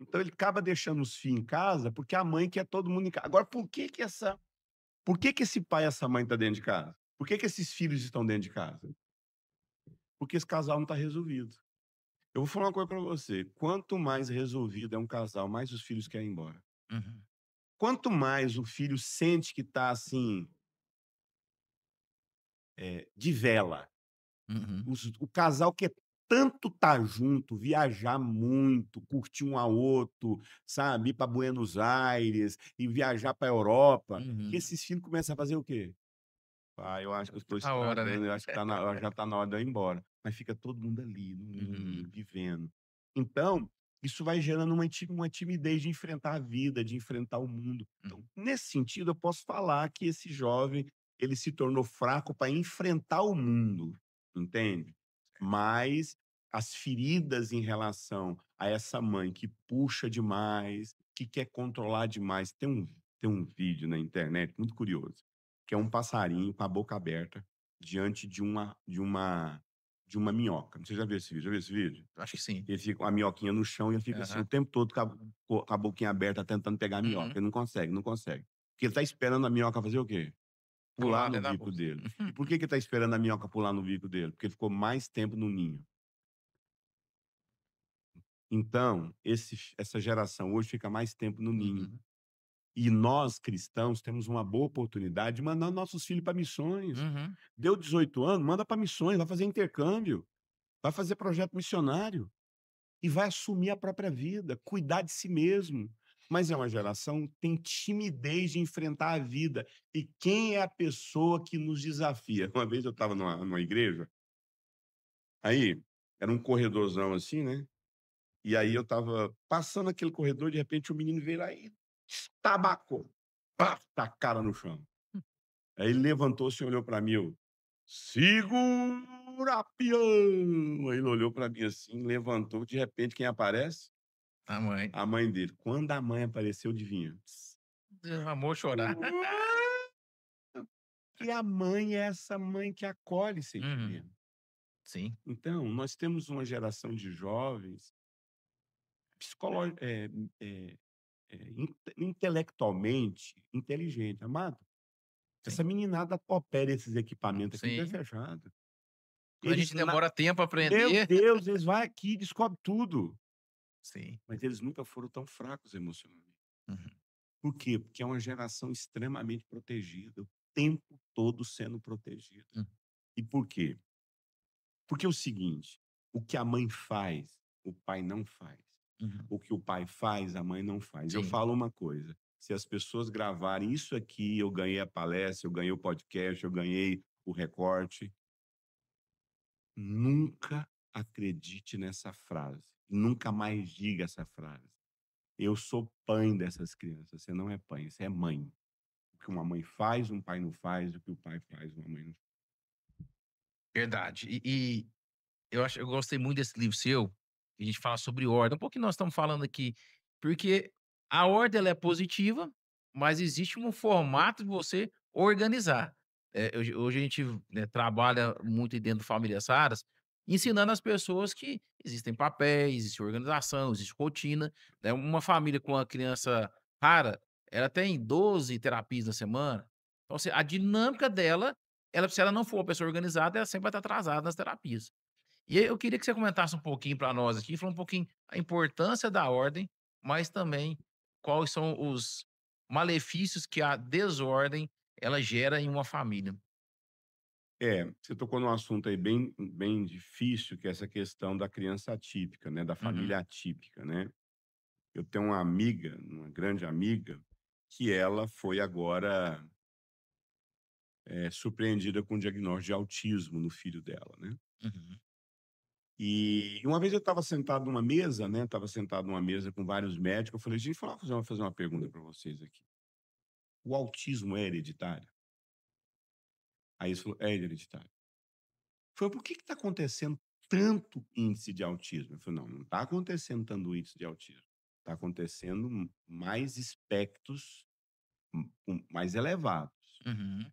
Então, ele acaba deixando os filhos em casa porque a mãe quer todo mundo em casa. Agora, por que que esse pai e essa mãe estão dentro de casa? Por que que esses filhos estão dentro de casa? Porque esse casal não está resolvido. Eu vou falar uma coisa para você, quanto mais resolvido é um casal, mais os filhos querem ir embora. Uhum. Quanto mais o filho sente que está assim, de vela, Uhum. o casal quer tanto estar junto, viajar muito, curtir um ao outro, sabe, ir para Buenos Aires e viajar para Europa, que Uhum. esses filhos começam a fazer o quê? "Ah, eu acho que eu estou A hora, né? estragando, eu acho que já está na hora de eu ir embora". Mas fica todo mundo ali, no Uhum. ninho, vivendo. Então, isso vai gerando uma timidez de enfrentar a vida, de enfrentar o mundo. Então, Uhum. nesse sentido, eu posso falar que esse jovem, ele se tornou fraco para enfrentar o mundo, entende? Mas as feridas em relação a essa mãe que puxa demais, que quer controlar demais. Tem um vídeo na internet muito curioso, que é um passarinho com a boca aberta diante de uma minhoca. Você já viu esse vídeo? Já viu esse vídeo? Acho que sim. Ele fica com a minhoquinha no chão e ele fica assim o Aham. tempo todo com a boquinha aberta tentando pegar a minhoca. Uhum. Ele não consegue, não consegue. Porque ele tá esperando a minhoca fazer o quê? Pular Pular no dentro da bico bolsa. dele. E por que que ele tá esperando a minhoca pular no bico dele? Porque ele ficou mais tempo no ninho. Então, essa geração hoje fica mais tempo no ninho. Uhum. E nós, cristãos, temos uma boa oportunidade de mandar nossos filhos para missões. Uhum. Deu 18 anos, manda para missões, vai fazer intercâmbio, vai fazer projeto missionário e vai assumir a própria vida, cuidar de si mesmo. Mas é uma geração que tem timidez de enfrentar a vida. E quem é a pessoa que nos desafia? Uma vez eu estava numa igreja, aí era um corredorzão assim, né? E aí eu estava passando aquele corredor, de repente o menino veio lá e estabacou. Pá, tá a cara no chão. Aí ele levantou-se e olhou para mim, eu: "Segura, peão!" Aí ele olhou para mim assim, levantou, de repente quem aparece? A mãe. A mãe dele. Quando a mãe apareceu, adivinha? Derramou chorar. Que a mãe é essa mãe que acolhe Uhum. sentimento. Sim. Então, nós temos uma geração de jovens psicolo eh eh intelectualmente inteligente. Amado, essa Sim. meninada opera esses equipamentos aqui de olho Sim. fechado. Quando a Eles gente demora tempo a Meu aprender. Deus, eles vai aqui e descobre tudo. Sim. Mas eles nunca foram tão fracos emocionalmente. Uhum. Por quê? Porque é uma geração extremamente protegida, o tempo todo sendo protegida. Hum. E por quê? Porque é o seguinte, o que a mãe faz, o pai não faz. Uhum. O que o pai faz, a mãe não faz. Eu Sim. falo uma coisa, se as pessoas gravarem isso aqui, eu ganhei a palestra, eu ganhei o podcast, eu ganhei o recorte, nunca acredite nessa frase. Nunca mais diga essa frase. Eu sou pai dessas crianças. Você não é pai, você é mãe. O que uma mãe faz, um pai não faz. O que o pai faz, uma mãe não faz. Verdade. E eu gostei muito desse livro seu, que a gente fala sobre ordem, um pouco que nós estamos falando aqui, porque a ordem ela é positiva, mas existe um formato de você organizar. Hoje a gente, né, trabalha muito dentro de famílias raras, ensinando as pessoas que existem papéis, existe organização, existe rotina, né. Uma família com uma criança rara, ela tem 12 terapias na semana, então assim, a dinâmica dela, ela se ela não for uma pessoa organizada, ela sempre vai estar atrasada nas terapias. E aí eu queria que você comentasse um pouquinho para nós aqui, falar um pouquinho a importância da ordem, mas também quais são os malefícios que a desordem ela gera em uma família. Você tocou num assunto aí bem, bem difícil, que é essa questão da criança atípica, né? Da Uhum. família atípica, né? Eu tenho uma amiga, uma grande amiga, que ela foi agora surpreendida com o diagnóstico de autismo no filho dela, né? Uhum. E uma vez eu estava sentado numa mesa, né? Estava sentado numa mesa com vários médicos. Eu falei, gente, fazer uma pergunta para vocês aqui. O autismo é hereditário? Aí eles falaram, é hereditário. Foi por que está acontecendo tanto índice de autismo? Eu falei, não, não está acontecendo tanto índice de autismo. Está acontecendo mais espectros mais elevados. Uhum.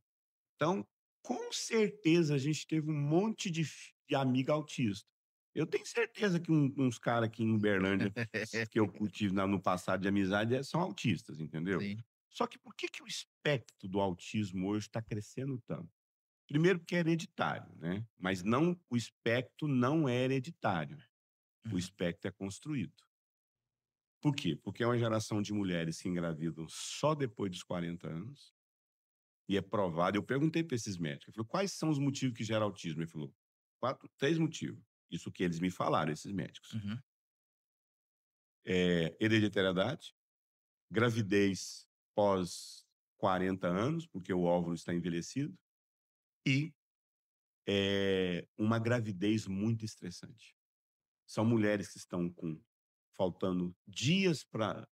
Então, com certeza, a gente teve um monte de amigo autista. Eu tenho certeza que uns caras aqui em Uberlândia, que eu tive no passado de amizade, são autistas, entendeu? Sim. Só que por que o espectro do autismo hoje está crescendo tanto? Primeiro porque é hereditário, né? Mas não, o espectro não é hereditário. O Uhum. espectro é construído. Por quê? Porque é uma geração de mulheres que engravidam só depois dos 40 anos. E é provado. Eu perguntei para esses médicos, eu falei, quais são os motivos que geram autismo? Ele falou, três motivos. Isso que eles me falaram, esses médicos. Uhum. Hereditariedade, gravidez pós 40 anos, porque o óvulo está envelhecido, e uma gravidez muito estressante. São mulheres que estão faltando dias para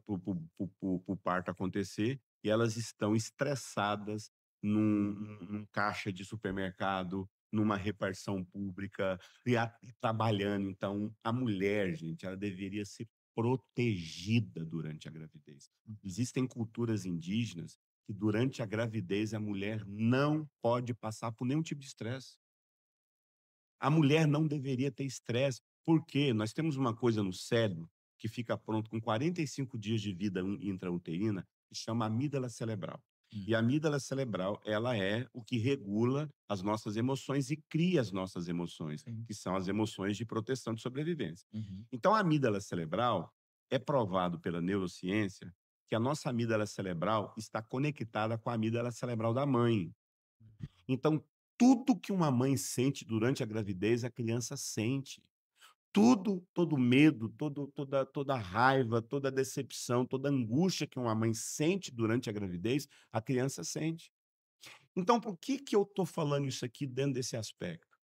o parto acontecer e elas estão estressadas num caixa de supermercado, numa repartição pública e trabalhando. Então, a mulher, gente, ela deveria ser protegida durante a gravidez. Existem culturas indígenas que durante a gravidez a mulher não pode passar por nenhum tipo de estresse. A mulher não deveria ter estresse, porque nós temos uma coisa no cérebro que fica pronto com 45 dias de vida intrauterina, que chama amígdala cerebral. Hum. E a amígdala cerebral, ela é o que regula as nossas emoções e cria as nossas emoções, Sim. que são as emoções de proteção de sobrevivência. Uhum. Então, a amígdala cerebral é provado pela neurociência que a nossa amígdala cerebral está conectada com a amígdala cerebral da mãe. Então, tudo que uma mãe sente durante a gravidez, a criança sente. Tudo, todo medo, toda raiva, toda decepção, toda angústia que uma mãe sente durante a gravidez, a criança sente. Então, por que eu estou falando isso aqui dentro desse aspecto?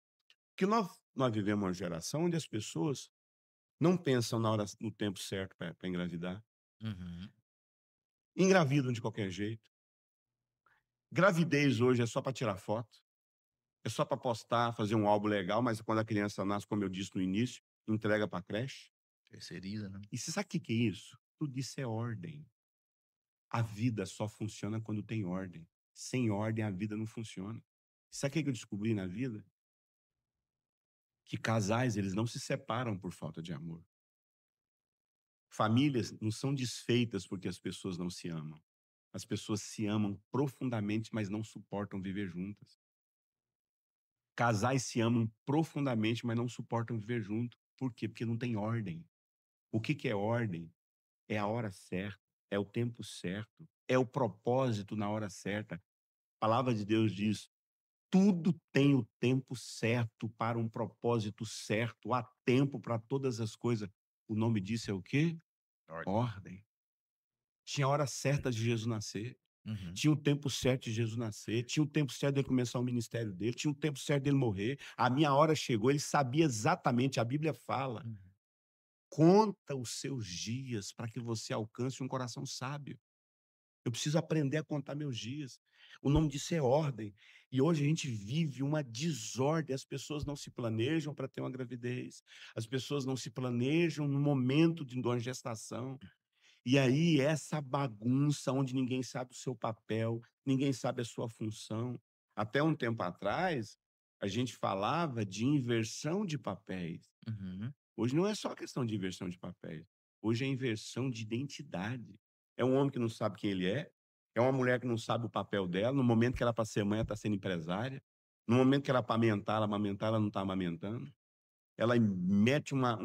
Porque nós vivemos uma geração onde as pessoas não pensam no tempo certo para engravidar. Uhum. Engravidam de qualquer jeito. Gravidez hoje é só para tirar foto. É só para postar, fazer um álbum legal, mas quando a criança nasce, como eu disse no início, entrega para a creche. Terceiriza, né? E você sabe o que que é isso? Tudo isso é ordem. A vida só funciona quando tem ordem. Sem ordem, a vida não funciona. Sabe o que que eu descobri na vida? Que casais, eles não se separam por falta de amor. Famílias não são desfeitas porque as pessoas não se amam. As pessoas se amam profundamente, mas não suportam viver juntas. Casais se amam profundamente, mas não suportam viver junto. Por quê? Porque não tem ordem. O que que é ordem? É a hora certa, é o tempo certo, é o propósito na hora certa. A palavra de Deus diz: tudo tem o tempo certo para um propósito certo, há tempo para todas as coisas. O nome disso é o quê? Ordem. Ordem. Tinha a hora certa de Jesus nascer. Uhum. Tinha o tempo certo de Jesus nascer, tinha o tempo certo dele começar o ministério dele, tinha o tempo certo dele morrer. A minha hora chegou, ele sabia exatamente, a Bíblia fala: Uhum. conta os seus dias para que você alcance um coração sábio. Eu preciso aprender a contar meus dias. O nome disso é ordem. E hoje a gente vive uma desordem. As pessoas não se planejam para ter uma gravidez. As pessoas não se planejam no momento de uma gestação. E aí, essa bagunça onde ninguém sabe o seu papel, ninguém sabe a sua função. Até um tempo atrás, a gente falava de inversão de papéis. Uhum. Hoje não é só questão de inversão de papéis. Hoje é inversão de identidade. É um homem que não sabe quem ele é uma mulher que não sabe o papel dela. No momento que ela é para ser mãe, ela está sendo empresária. No momento que ela é para amamentar, ela não está amamentando. Ela mete uma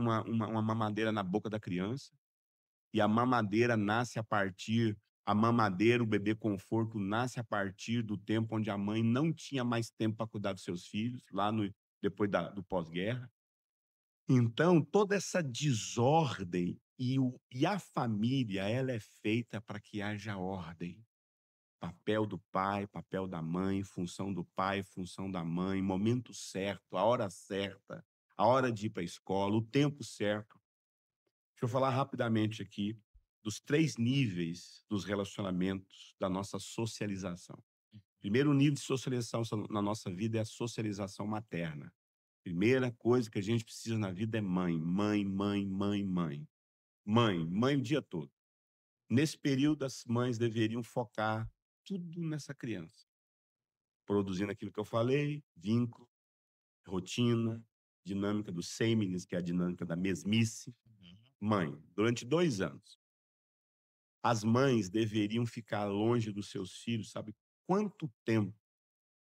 mamadeira na boca da criança. E a mamadeira nasce a partir, a mamadeira, o bebê conforto, nasce a partir do tempo onde a mãe não tinha mais tempo para cuidar dos seus filhos, depois do pós-guerra. Então, toda essa desordem e a família, ela é feita para que haja ordem. Papel do pai, papel da mãe, função do pai, função da mãe, momento certo, a hora certa. a hora de ir para a escola, o tempo certo. Deixa eu falar rapidamente aqui dos 3 níveis dos relacionamentos da nossa socialização. Primeiro nível de socialização na nossa vida é a socialização materna. Primeira coisa que a gente precisa na vida é mãe, mãe, mãe, mãe, mãe. Mãe, mãe o dia todo. Nesse período, as mães deveriam focar tudo nessa criança, produzindo aquilo que eu falei, vínculo, rotina, dinâmica do sameness, que é a dinâmica da mesmice. Uhum. Mãe, durante 2 anos, as mães deveriam ficar longe dos seus filhos, sabe quanto tempo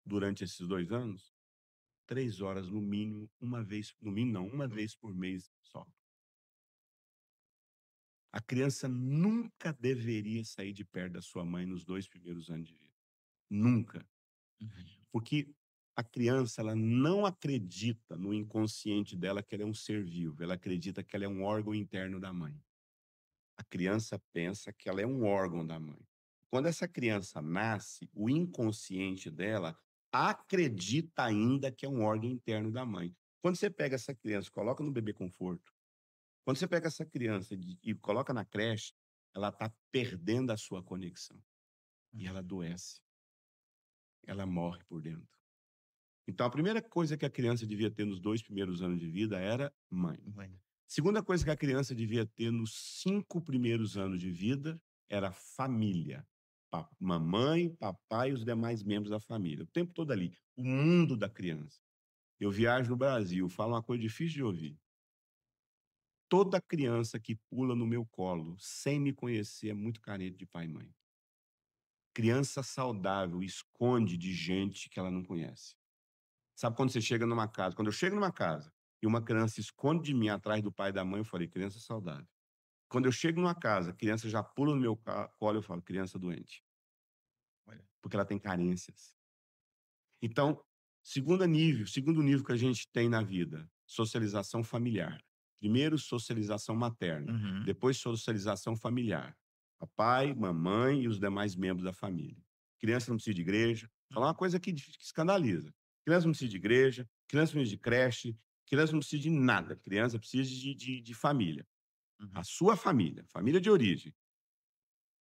durante esses 2 anos? 3 horas no mínimo, uma vez, no mínimo não, uma vez por mês só. A criança nunca deveria sair de perto da sua mãe nos 2 primeiros anos de vida. Nunca. Uhum. Porque a criança, ela não acredita no inconsciente dela que ela é um ser vivo, ela acredita que ela é um órgão interno da mãe. A criança pensa que ela é um órgão da mãe. Quando essa criança nasce, o inconsciente dela acredita ainda que é um órgão interno da mãe. Quando você pega essa criança, e coloca no bebê conforto, quando você pega essa criança e coloca na creche, ela está perdendo a sua conexão. E ela adoece. Ela morre por dentro. Então, a primeira coisa que a criança devia ter nos 2 primeiros anos de vida era mãe. Mãe. Segunda coisa que a criança devia ter nos 5 primeiros anos de vida era família. Mamãe, papai e os demais membros da família. O tempo todo ali. O mundo da criança. Eu viajo no Brasil, falo uma coisa difícil de ouvir. Toda criança que pula no meu colo sem me conhecer é muito carente de pai e mãe. Criança saudável esconde de gente que ela não conhece. Sabe quando você chega numa casa? Quando eu chego numa casa e uma criança esconde de mim atrás do pai e da mãe, eu falei, criança saudável. Quando eu chego numa casa, a criança já pula no meu colo, eu falo, criança doente. Olha. Porque ela tem carências. Então, segundo nível que a gente tem na vida, socialização familiar. Primeiro, socialização materna. Uhum. Depois, socialização familiar. Papai, mamãe e os demais membros da família. Criança não precisa de igreja. Vou falar uma coisa que escandaliza. Criança não precisa de igreja, criança não precisa de creche, criança não precisa de nada. Criança precisa de família. A Uhum. sua família, família de origem.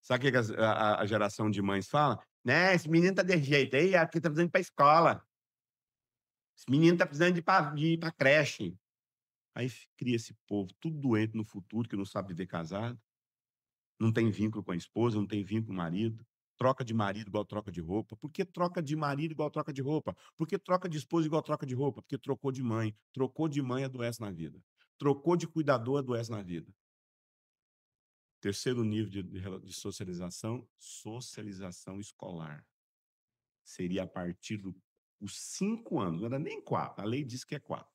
Sabe o que a geração de mães fala? Né, esse menino tá de jeito aí, aqui tá precisando ir pra escola. Esse menino tá precisando de ir pra creche. Aí cria esse povo tudo doente no futuro, que não sabe viver casado, não tem vínculo com a esposa, não tem vínculo com o marido, troca de marido igual troca de roupa. Por que troca de marido igual troca de roupa? Por que troca de esposa igual troca de roupa? Porque trocou de mãe. Trocou de mãe, adoece na vida. Trocou de cuidador, adoece na vida. Terceiro nível de socialização, socialização escolar. Seria a partir dos 5 anos, não era nem 4, a lei diz que é 4.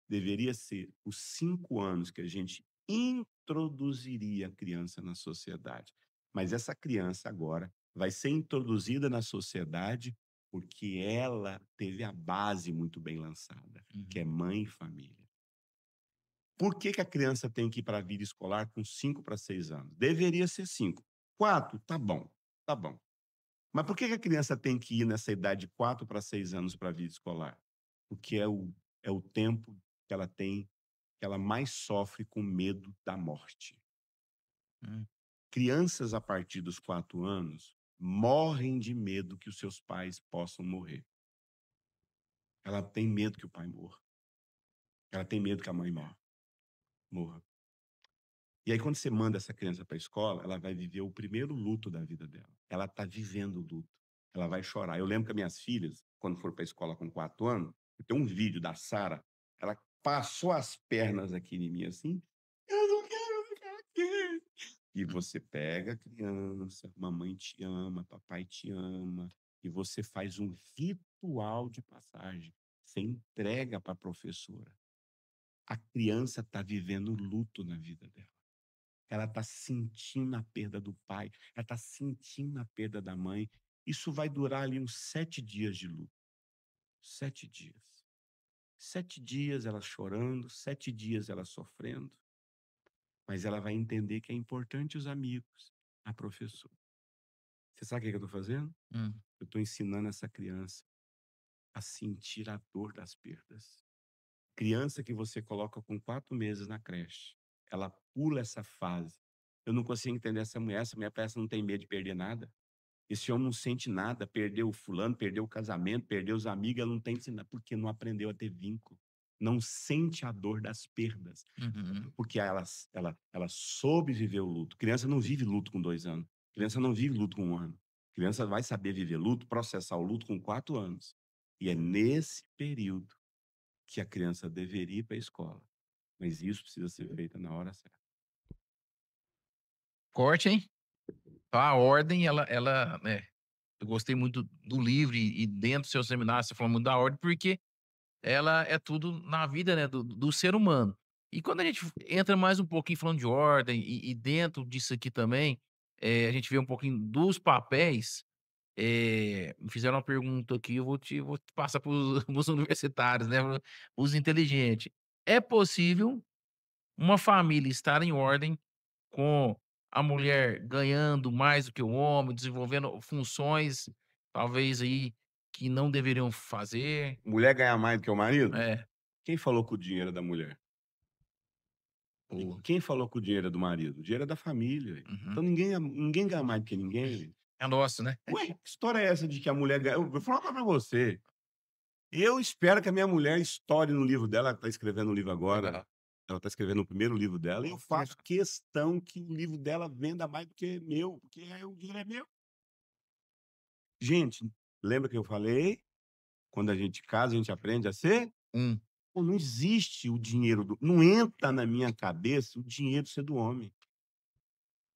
Deveria ser os 5 anos que a gente introduziria a criança na sociedade. Mas essa criança agora vai ser introduzida na sociedade porque ela teve a base muito bem lançada, que é Uhum. mãe e família. Por que a criança tem que ir para a vida escolar com 5 para 6 anos? Deveria ser 5. 4, tá bom, tá bom. Mas por que a criança tem que ir nessa idade de 4 para 6 anos para a vida escolar? Porque é o tempo que ela tem, que ela mais sofre com medo da morte. Hum. Crianças a partir dos 4 anos morrem de medo que os seus pais possam morrer. Ela tem medo que o pai morra. Ela tem medo que a mãe morra. E aí, quando você manda essa criança para a escola, ela vai viver o primeiro luto da vida dela. Ela está vivendo o luto. Ela vai chorar. Eu lembro que as minhas filhas, quando foram para a escola com 4 anos, tem um vídeo da Sara, ela passou as pernas aqui em mim assim, eu não quero ficar aqui. E você pega a criança, mamãe te ama, papai te ama, e você faz um ritual de passagem. Você entrega para a professora. A criança está vivendo luto na vida dela. Ela está sentindo a perda do pai, ela está sentindo a perda da mãe. Isso vai durar ali uns 7 dias de luto. 7 dias. 7 dias ela chorando, 7 dias ela sofrendo, mas ela vai entender que é importante os amigos, a professora. Você sabe o que eu estou fazendo? Hum. Eu estou ensinando essa criança a sentir a dor das perdas. Criança que você coloca com 4 meses na creche, ela pula essa fase. Eu não consigo entender essa mulher parece que não tem medo de perder nada. Esse homem não sente nada, perdeu o fulano, perdeu o casamento, perdeu os amigos, ela não tem nada, porque não aprendeu a ter vínculo. Não sente a dor das perdas, Uhum. porque ela soube viver o luto. Criança não vive luto com 2 anos, criança não vive luto com 1 ano. Criança vai saber viver luto, processar o luto com 4 anos. E é nesse período que a criança deveria ir para a escola, mas isso precisa ser feito na hora certa. Corte, hein? A ordem, ela, né, eu gostei muito do livro e dentro do seu seminário você falou muito da ordem, porque ela é tudo na vida, né, do ser humano. E quando a gente entra mais um pouquinho falando de ordem e dentro disso aqui também, a gente vê um pouquinho dos papéis, me fizeram uma pergunta aqui, eu vou te passar para os universitários, né, para os inteligentes. É possível uma família estar em ordem com a mulher ganhando mais do que o homem, desenvolvendo funções, talvez aí, que não deveriam fazer? Mulher ganhar mais do que o marido? É. Quem falou que o dinheiro é da mulher? E Boa. quem falou que o dinheiro é do marido? O dinheiro é da família. Uhum. Então ninguém ganha mais do que ninguém. É nosso, né? Ué, que história é essa de que a mulher ganha? Eu vou falar uma coisa pra você. Eu espero que a minha mulher estoure no livro dela, ela está escrevendo um livro agora. Legal. Ela está escrevendo o primeiro livro dela, e eu faço questão que o livro dela venda mais do que meu, porque o dinheiro é meu. Gente, lembra que eu falei? Quando a gente casa, a gente aprende a ser. Hum. Pô, não existe o dinheiro não entra na minha cabeça o dinheiro ser do homem.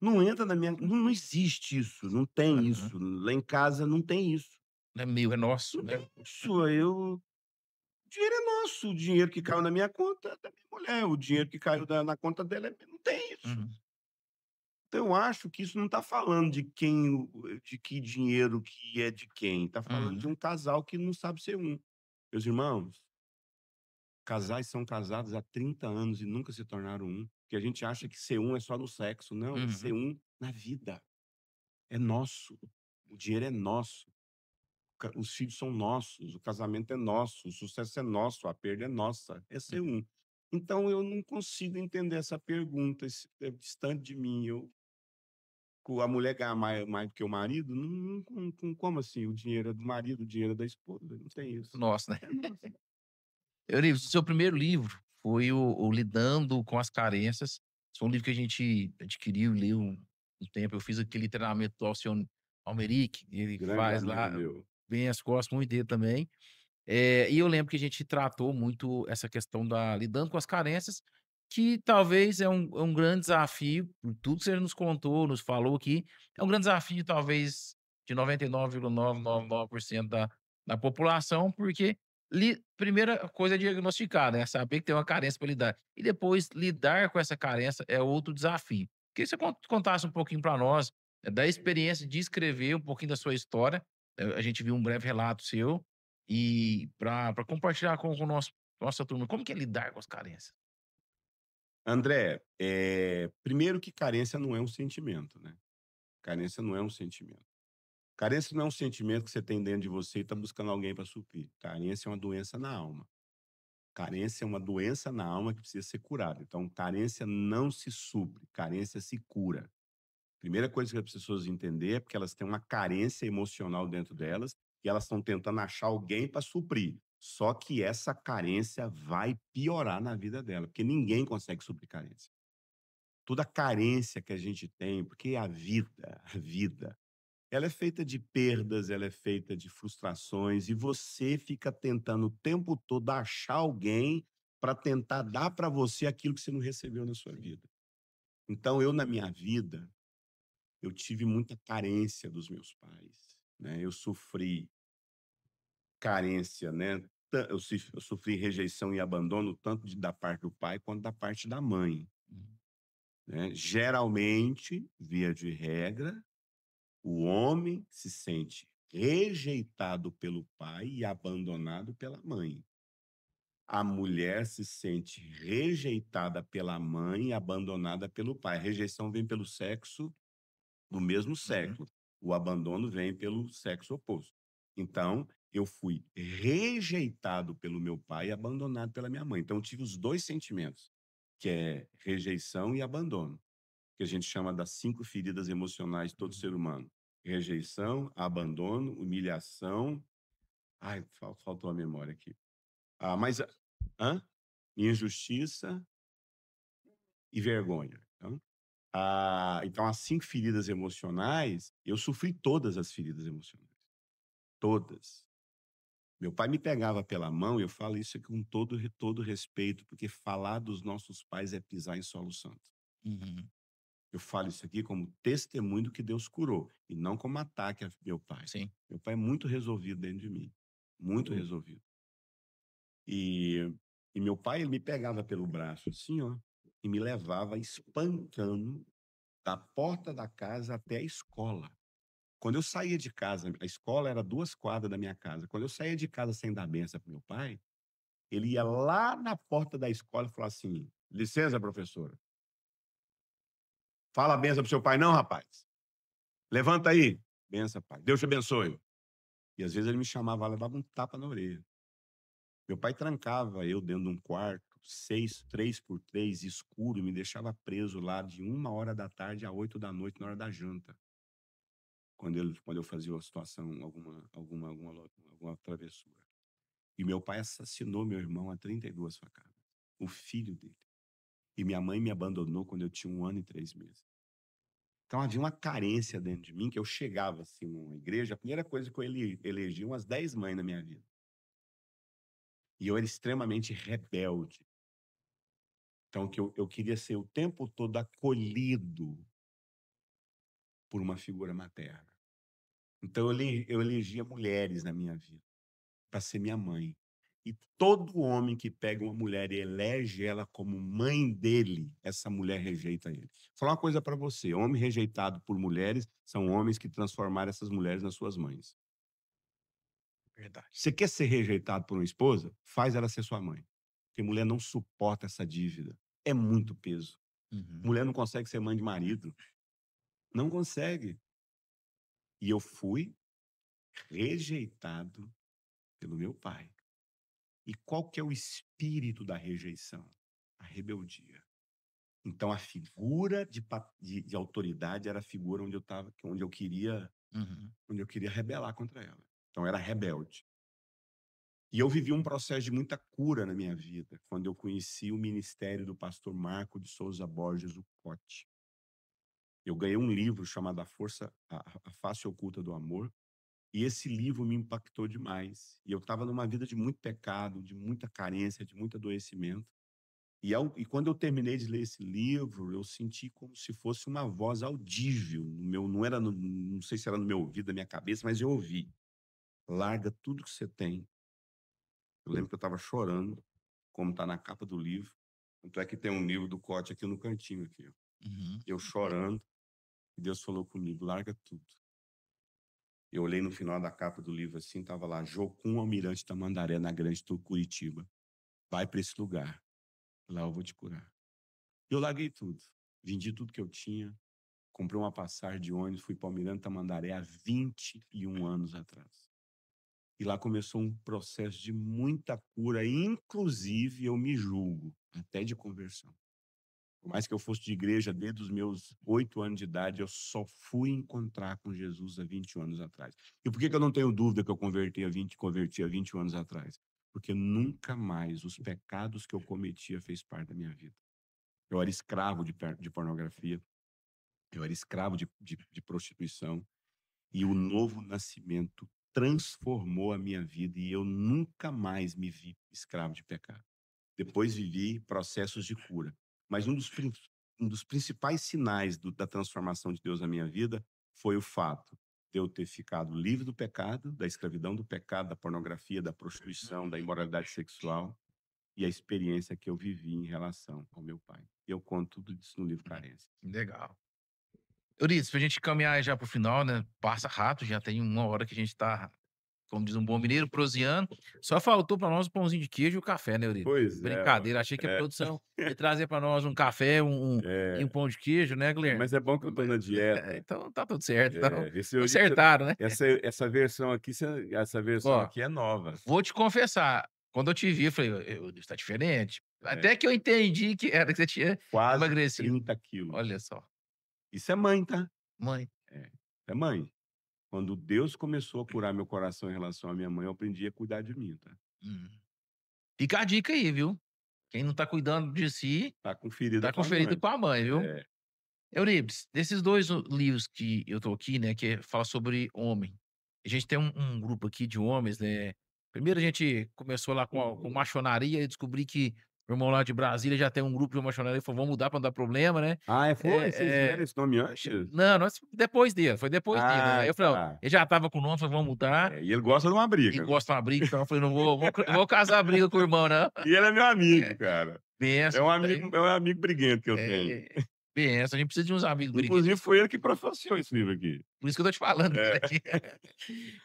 Não entra na minha não existe isso, não tem Aham. isso. Lá em casa não tem isso. Não é meu, é nosso, Não né? tem isso, o dinheiro é nosso, o dinheiro que caiu na minha conta é da minha mulher, o dinheiro que caiu na conta dela não tem isso. Uhum. Então eu acho que isso não está falando de de que dinheiro que é de quem, está falando de Uhum. um casal que não sabe ser um. Meus irmãos, casais são casados há 30 anos e nunca se tornaram um, porque a gente acha que ser um é só no sexo. Não, é ser Uhum. um na vida. É nosso. O dinheiro é nosso. Os filhos são nossos. O casamento é nosso. O sucesso é nosso. A perda é nossa. É ser um. Então eu não consigo entender essa pergunta. É distante de mim. A mulher ganhar mais do que o marido? Como assim? O dinheiro é do marido, o dinheiro é da esposa. Não tem isso. Nosso, né? É nosso. Euripides, o seu primeiro livro foi o Lidando com as Carências. Foi um livro que a gente adquiriu, leu um tempo. Eu fiz aquele treinamento do Alcione Almeric, ele Grande faz amigo lá, meu. bem as costas, muito dele também. E eu lembro que a gente tratou muito essa questão da lidando com as carências, que talvez é um grande desafio, por tudo que você nos contou, nos falou aqui, é um grande desafio talvez de 99,999% da população, porque primeira coisa é diagnosticar, né, saber que tem uma carência para lidar, e depois lidar com essa carência é outro desafio. Queria que você contasse um pouquinho para nós, da experiência de escrever um pouquinho da sua história, a gente viu um breve relato seu, e para compartilhar com o nossa turma, como que é lidar com as carências? André, primeiro que carência não é um sentimento, né? Carência não é um sentimento. Carência não é um sentimento que você tem dentro de você e está buscando alguém para suprir. Carência é uma doença na alma. Carência é uma doença na alma que precisa ser curada. Então, carência não se supre, carência se cura. Primeira coisa que as pessoas entender é porque elas têm uma carência emocional dentro delas e elas estão tentando achar alguém para suprir. Só que essa carência vai piorar na vida dela, porque ninguém consegue suprir carência. Toda carência que a gente tem, porque a vida, ela é feita de perdas, ela é feita de frustrações e você fica tentando o tempo todo achar alguém para tentar dar para você aquilo que você não recebeu na sua vida. Então eu na minha vida eu tive muita carência dos meus pais, né, eu sofri carência, né, eu sofri rejeição e abandono tanto da parte do pai quanto da parte da mãe, Uhum, né. Geralmente, via de regra, o homem se sente rejeitado pelo pai e abandonado pela mãe. A mulher se sente rejeitada pela mãe e abandonada pelo pai. A rejeição vem pelo sexo do mesmo uhum, sexo. O abandono vem pelo sexo oposto. Então, eu fui rejeitado pelo meu pai e abandonado pela minha mãe. Então eu tive os 2 sentimentos, que é rejeição e abandono, que a gente chama das 5 feridas emocionais de todo ser Uhum. humano: rejeição, abandono, humilhação. Ai, faltou a memória aqui. Ah, mas hã? Injustiça e vergonha. Então as 5 feridas emocionais, eu sofri todas as feridas emocionais, todas. Meu pai me pegava pela mão, e eu falo isso aqui com todo respeito, porque falar dos nossos pais é pisar em solo santo. Uhum. Eu falo isso aqui como testemunho do que Deus curou, e não como ataque a meu pai. Sim. Meu pai é muito resolvido dentro de mim, muito resolvido. E e meu pai, ele me pegava pelo braço assim, ó, e me levava espancando da porta da casa até a escola. Quando eu saía de casa, a escola era 2 quadras da minha casa. Quando eu saía de casa sem dar benção para meu pai, ele ia lá na porta da escola e falava assim: "Licença, professora. Fala a benção para seu pai não, rapaz. Levanta aí. Benção, pai. Deus te abençoe". E às vezes ele me chamava lá, levava um tapa na orelha. Meu pai trancava eu dentro de um quarto, 3 por 3 escuro, e me deixava preso lá de 1 hora da tarde a 8 da noite, na hora da janta, quando eu fazia uma situação, alguma travessura. E meu pai assassinou meu irmão a 32 facadas, o filho dele. E minha mãe me abandonou quando eu tinha 1 ano e 3 meses. Então havia uma carência dentro de mim, que eu chegava, assim, numa igreja, a primeira coisa que eu elegi umas 10 mães na minha vida. E eu era extremamente rebelde. Então que eu queria ser o tempo todo acolhido por uma figura materna. Então eu elegia mulheres na minha vida para ser minha mãe. E todo homem que pega uma mulher e elege ela como mãe dele, essa mulher rejeita ele. Vou falar uma coisa para você: homem rejeitado por mulheres são homens que transformaram essas mulheres nas suas mães. Verdade. Você quer ser rejeitado por uma esposa? Faz ela ser sua mãe. Porque mulher não suporta essa dívida. É muito peso. Uhum. Mulher não consegue ser mãe de marido. Não consegue. E eu fui rejeitado pelo meu pai. E qual que é o espírito da rejeição? A rebeldia. Então a figura de autoridade era a figura onde eu estava, Uhum. onde eu queria rebelar contra ela. Então era rebelde. E eu vivi um processo de muita cura na minha vida, quando eu conheci o ministério do pastor Marco de Souza Borges, o Cote. Eu ganhei um livro chamado A Face Oculta do Amor, e esse livro me impactou demais. E eu estava numa vida de muito pecado, de muita carência, de muito adoecimento. E quando eu terminei de ler esse livro, eu senti como se fosse uma voz audível no meu, não sei se era no meu ouvido, na minha cabeça, mas eu ouvi: "Larga tudo que você tem". Eu lembro que eu estava chorando, como está na capa do livro. Tanto é que tem um livro do Cote aqui no cantinho aqui, ó. Uhum. Eu chorando, e Deus falou comigo: "Larga tudo". Eu olhei no final da capa do livro assim, estava lá: "Jocum Almirante Tamandaré, na Grande Curitiba. Vai para esse lugar, lá eu vou te curar". E eu larguei tudo. Vendi tudo que eu tinha, comprei uma passagem de ônibus, fui para Almirante Tamandaré há 21 anos atrás. E lá começou um processo de muita cura, inclusive eu me julgo, até de conversão. Por mais que eu fosse de igreja desde os meus 8 anos de idade, eu só fui encontrar com Jesus há 21 anos atrás. E por que que eu não tenho dúvida que eu converti há 21 anos atrás? Porque nunca mais os pecados que eu cometia fez parte da minha vida. Eu era escravo de pornografia, eu era escravo de prostituição, e o novo nascimento transformou a minha vida, e eu nunca mais me vi escravo de pecado. Depois vivi processos de cura. Mas um dos principais sinais da transformação de Deus na minha vida foi o fato de eu ter ficado livre do pecado, da escravidão do pecado, da pornografia, da prostituição, da imoralidade sexual, e a experiência que eu vivi em relação ao meu pai. Eu conto tudo isso no livro Carência. Legal. Euridice, pra gente caminhar já para o final, né, passa rápido, já tem 1 hora que a gente tá como diz um bom mineiro, proseando. Só faltou para nós um pãozinho de queijo e o café, né, Eurico? Pois é, ué. Brincadeira, achei que a É, produção ia trazer para nós um café, e um é. pão de queijo, né, Guilherme? Mas é bom que eu tô Mas na dieta. então tá tudo certo, então Esse hoje que você acertaram, né? essa versão Ó, aqui é nova. vou te confessar, quando eu te vi, eu falei: "Ô, Deus, tá diferente". É, Até que eu entendi que era que você tinha quase emagrecido. 30 quilos. Olha só, Isso é mãe, tá? mãe. É, é mãe. Quando Deus começou a curar meu coração em relação à minha mãe, eu aprendi a cuidar de mim, tá? Hum. Fica a dica aí, viu? Quem não tá cuidando de si, Tá com ferida tá com com a ferida mãe. com a mãe, viu? É. Euripides, desses 2 livros que eu tô aqui, né, que fala sobre homem, a gente tem um grupo aqui de homens, né, primeiro a gente começou lá com maçonaria e descobri que o irmão lá de Brasília já tem um grupo de maçonaria e falou: "Vamos mudar pra não dar problema, né". Ah, é, foi? Vocês deram É, esse nome antes? não, nós depois dele, foi depois dele, né, Ah, aí eu falei: "Ó", tá. ele já estava com o nome, falei: "Vamos mudar", É, e ele gosta de uma e briga, viu? gosta de uma briga, então eu falei: "Não vou casar a briga com o irmão não". E ele é meu amigo, cara. Benção, isso daí. É um amigo briguento que eu tenho. É, benção, a gente precisa de uns amigos Inclusive briguentos. foi ele que professou esse livro aqui. Por isso que eu tô te falando dele É. aqui.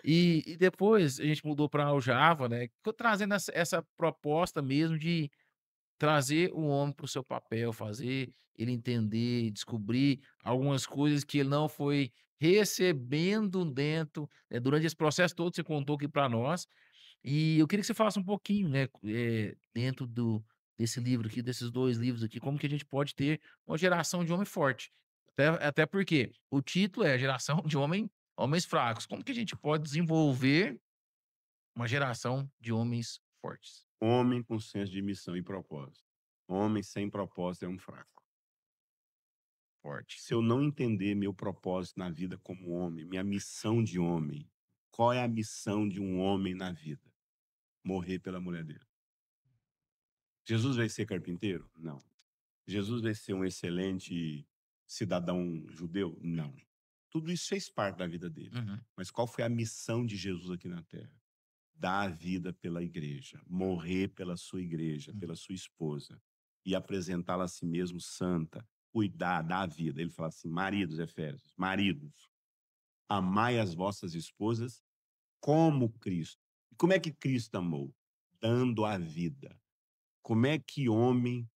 E depois a gente mudou para o Java, né, tô trazendo essa proposta mesmo de trazer o homem para o seu papel, fazer ele entender, descobrir algumas coisas que ele não foi recebendo dentro, durante esse processo todo que você contou aqui para nós. E eu queria que você falasse um pouquinho, né, dentro desse livro aqui, desses 2 livros aqui, como que a gente pode ter uma geração de homem forte. Até porque o título é Geração de Homens Fracos. Como que a gente pode desenvolver uma geração de homens fortes? Homem com senso de missão e propósito. Homem sem propósito é um fraco. Forte. Se eu não entender meu propósito na vida como homem, minha missão de homem, qual é a missão de um homem na vida? Morrer pela mulher dele. Jesus vai ser carpinteiro? Não. Jesus vai ser um excelente cidadão judeu? Não. Tudo isso fez parte da vida dele. Uhum, Mas qual foi a missão de Jesus aqui na Terra? Dar a vida pela igreja, morrer pela sua igreja, uhum, pela sua esposa e apresentá-la a si mesmo santa, cuidar, dar a vida. Ele fala assim: maridos, Efésios, maridos, amai as vossas esposas como Cristo. E como é que Cristo amou? Dando a vida. Como é que homem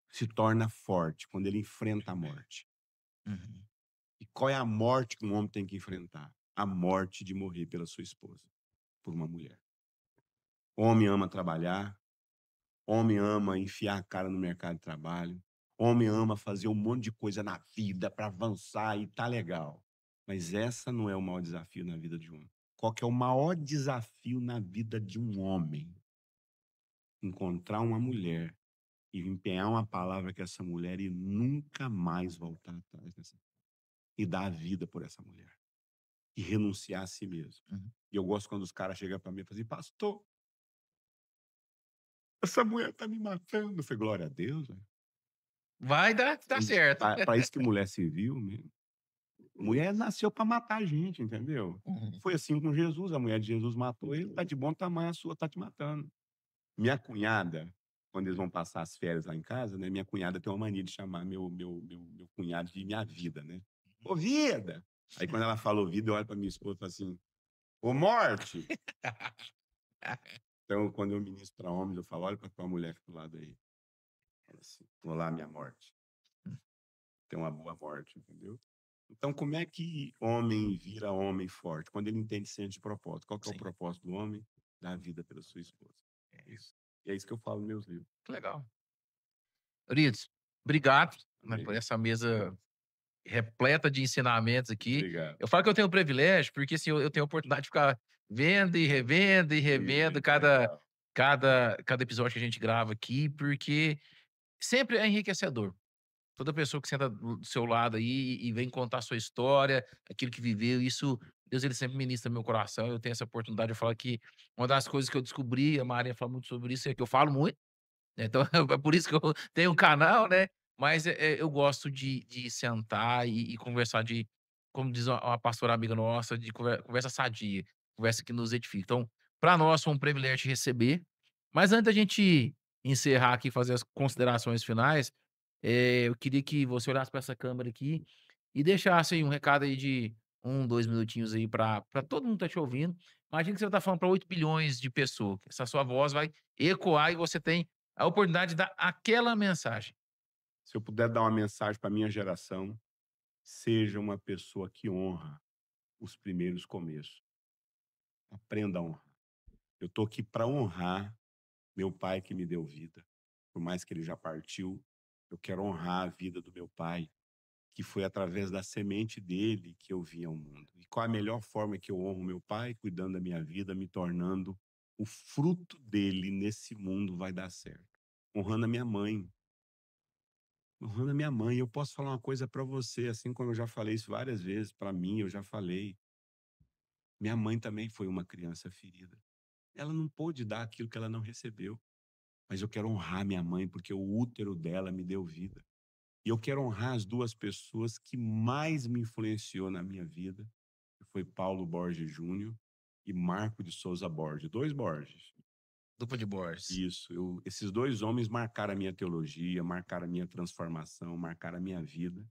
se torna forte quando ele enfrenta a morte? uhum. E qual é a morte que um homem tem que enfrentar? A morte de morrer pela sua esposa, por uma mulher. Homem ama trabalhar, homem ama enfiar a cara no mercado de trabalho, homem ama fazer um monte de coisa na vida para avançar e tá legal. Mas essa não é o maior desafio na vida de um homem. Qual que é o maior desafio na vida de um homem? Encontrar uma mulher e empenhar uma palavra com essa mulher e nunca mais voltar atrás dessa e dar a vida por essa mulher. E renunciar a si mesmo. Uhum. E eu gosto quando os caras chegam para mim e falam assim: pastor, essa mulher tá me matando. Eu falei: glória a Deus, velho. Vai dar certo. Para isso que mulher serviu mesmo. Mulher nasceu para matar a gente, entendeu? Uhum. Foi assim com Jesus. A mulher de Jesus matou ele, tá de bom tamanho, a sua tá te matando. Minha cunhada, quando eles vão passar as férias lá em casa, né? Minha cunhada tem uma mania de chamar meu cunhado de minha vida, né? Ô, vida! Aí quando ela fala ô vida, eu olho para minha esposa e falo assim: ô, morte! Então, quando eu ministro para homens, eu falo: olha para tua mulher que do lado aí. Fala assim: olá, minha morte. Tem uma boa morte, entendeu? Então, como é que homem vira homem forte? Quando ele entende senso de propósito. Qual que é o Sim, propósito do homem? Dar a vida pela sua esposa. É isso. E é isso que eu falo nos meus livros. que legal. Euripides, obrigado, né, por Amém. essa mesa repleta de ensinamentos aqui. Obrigado. Eu falo que eu tenho um privilégio, porque, assim, eu tenho a oportunidade de ficar vendo e revendo e revendo Legal. cada episódio que a gente grava aqui, porque sempre é enriquecedor. Toda pessoa que senta do seu lado aí e vem contar a sua história, aquilo que viveu, isso Deus ele sempre ministra no meu coração. Eu tenho essa oportunidade de falar que uma das coisas que eu descobri, a Maria fala muito sobre isso, é que eu falo muito, né, então é por isso que eu tenho um canal, né, mas, eu gosto de sentar e conversar de como diz uma pastora amiga nossa, de conversa sadia, conversa que nos edifica. Então, para nós foi um privilégio te receber, mas antes da gente encerrar aqui e fazer as considerações finais, eu queria que você olhasse para essa câmera aqui e deixasse aí um recado aí de 2 minutinhos aí para todo mundo tá te ouvindo. Imagina que você tá falando para 8 bilhões de pessoas, essa sua voz vai ecoar e você tem a oportunidade de dar aquela mensagem. Se eu puder dar uma mensagem para minha geração, seja uma pessoa que honra os primeiros começos. Aprenda a honrar. Eu tô aqui para honrar meu pai que me deu vida. Por mais que ele já partiu, eu quero honrar a vida do meu pai, que foi através da semente dele que eu vim ao mundo. E qual a melhor forma que eu honro meu pai? Cuidando da minha vida, me tornando o fruto dele nesse mundo vai dar certo. Honrando a minha mãe. Honrando a minha mãe. Eu posso falar uma coisa para você, assim como eu já falei isso várias vezes, para mim eu já falei. Minha mãe também foi uma criança ferida. Ela não pôde dar aquilo que ela não recebeu. Mas eu quero honrar minha mãe, porque o útero dela me deu vida. E eu quero honrar as 2 pessoas que mais me influenciou na minha vida, que foi Paulo Borges Júnior e Marco de Souza Borges, 2 Borges. Dupla de Borges. Isso, esses 2 homens marcaram a minha teologia, marcaram a minha transformação, marcaram a minha vida.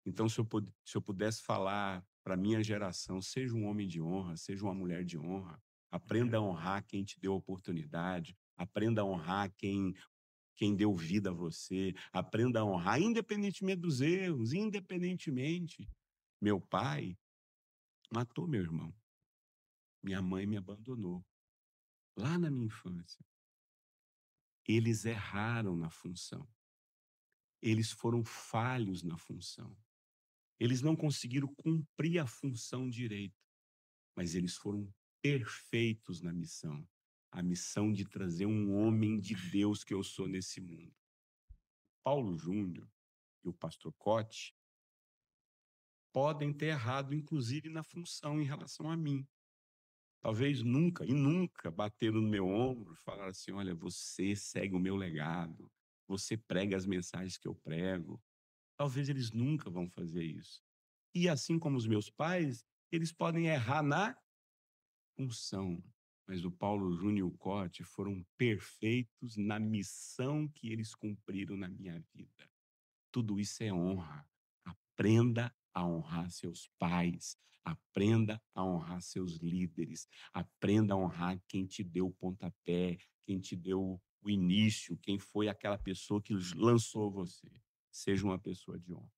Então, se eu pudesse falar para minha geração, seja um homem de honra, seja uma mulher de honra, aprenda a honrar quem te deu oportunidade, aprenda a honrar quem deu vida a você, aprenda a honrar, independentemente dos erros, independentemente. Meu pai matou meu irmão, minha mãe me abandonou, lá na minha infância. Eles erraram na função, eles foram falhos na função, eles não conseguiram cumprir a função direito, mas eles foram perfeitos na missão, a missão de trazer um homem de Deus que eu sou nesse mundo. Paulo Júnior e o pastor Cote podem ter errado, inclusive na função em relação a mim. Talvez nunca, e nunca bateram no meu ombro e falaram assim: olha, você segue o meu legado, você prega as mensagens que eu prego. Talvez eles nunca vão fazer isso. E assim como os meus pais, eles podem errar na função. Mas o Paulo Júnior e o Cote foram perfeitos na missão que eles cumpriram na minha vida. Tudo isso é honra. Aprenda a honrar seus pais, aprenda a honrar seus líderes, aprenda a honrar quem te deu o pontapé, quem te deu o início, quem foi aquela pessoa que lançou você. Seja uma pessoa de honra.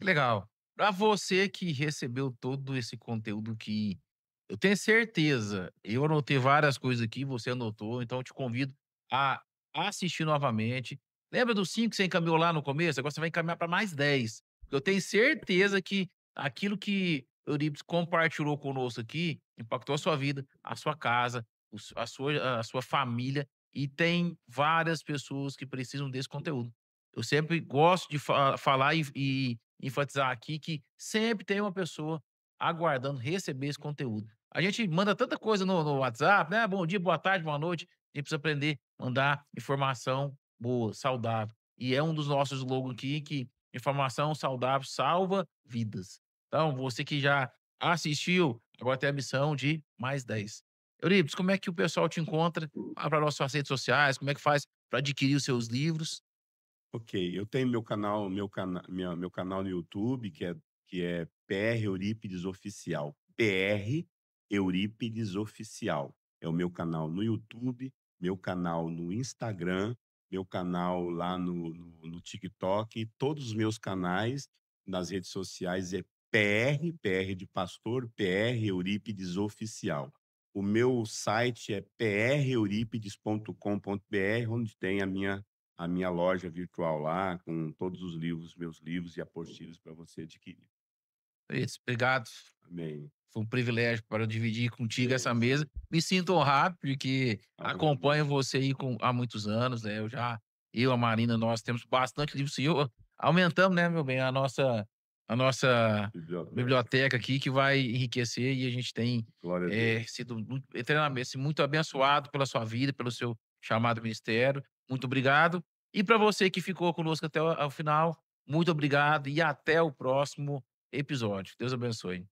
Legal. Para você que recebeu todo esse conteúdo que eu tenho certeza, eu anotei várias coisas aqui, você anotou, então eu te convido a assistir novamente. Lembra dos 5 que você encaminhou lá no começo? Agora você vai encaminhar para mais 10. Eu tenho certeza que aquilo que Euripides compartilhou conosco aqui impactou a sua vida, a sua casa, a sua família, e tem várias pessoas que precisam desse conteúdo. Eu sempre gosto de falar e enfatizar aqui que sempre tem uma pessoa aguardando receber esse conteúdo. A gente manda tanta coisa no WhatsApp, né? Bom dia, boa tarde, boa noite. A gente precisa aprender a mandar informação boa, saudável. E é um dos nossos slogans aqui que informação saudável salva vidas. Então, você que já assistiu, agora tem a missão de mais 10. Euripides, como é que o pessoal te encontra? Fala para nossas redes sociais, como é que faz para adquirir os seus livros? Ok, eu tenho meu canal no YouTube, que é PR Eurípides Oficial. PR Eurípides Oficial. É o meu canal no YouTube, meu canal no Instagram, meu canal lá no TikTok, todos os meus canais nas redes sociais é PR de pastor, PR Eurípides Oficial. O meu site é preuripides.com.br, onde tem a minha loja virtual lá, com todos os livros, meus livros e apostilas para você adquirir. Euripides, obrigado. Amém. Foi um privilégio para eu dividir contigo essa Bênção. mesa. Me sinto honrado, porque Ah, eu acompanho agradeço. você aí há muitos anos, né? A Marina, nós temos bastante livros. E aumentamos, né, meu bem, a nossa Biblioteca. biblioteca aqui, que vai enriquecer, e a gente tem Glória a Deus. sido eternamente assim, muito abençoado pela sua vida, pelo seu chamado ministério. Muito obrigado. E para você que ficou conosco até o ao final, muito obrigado e até o próximo episódio. Deus abençoe.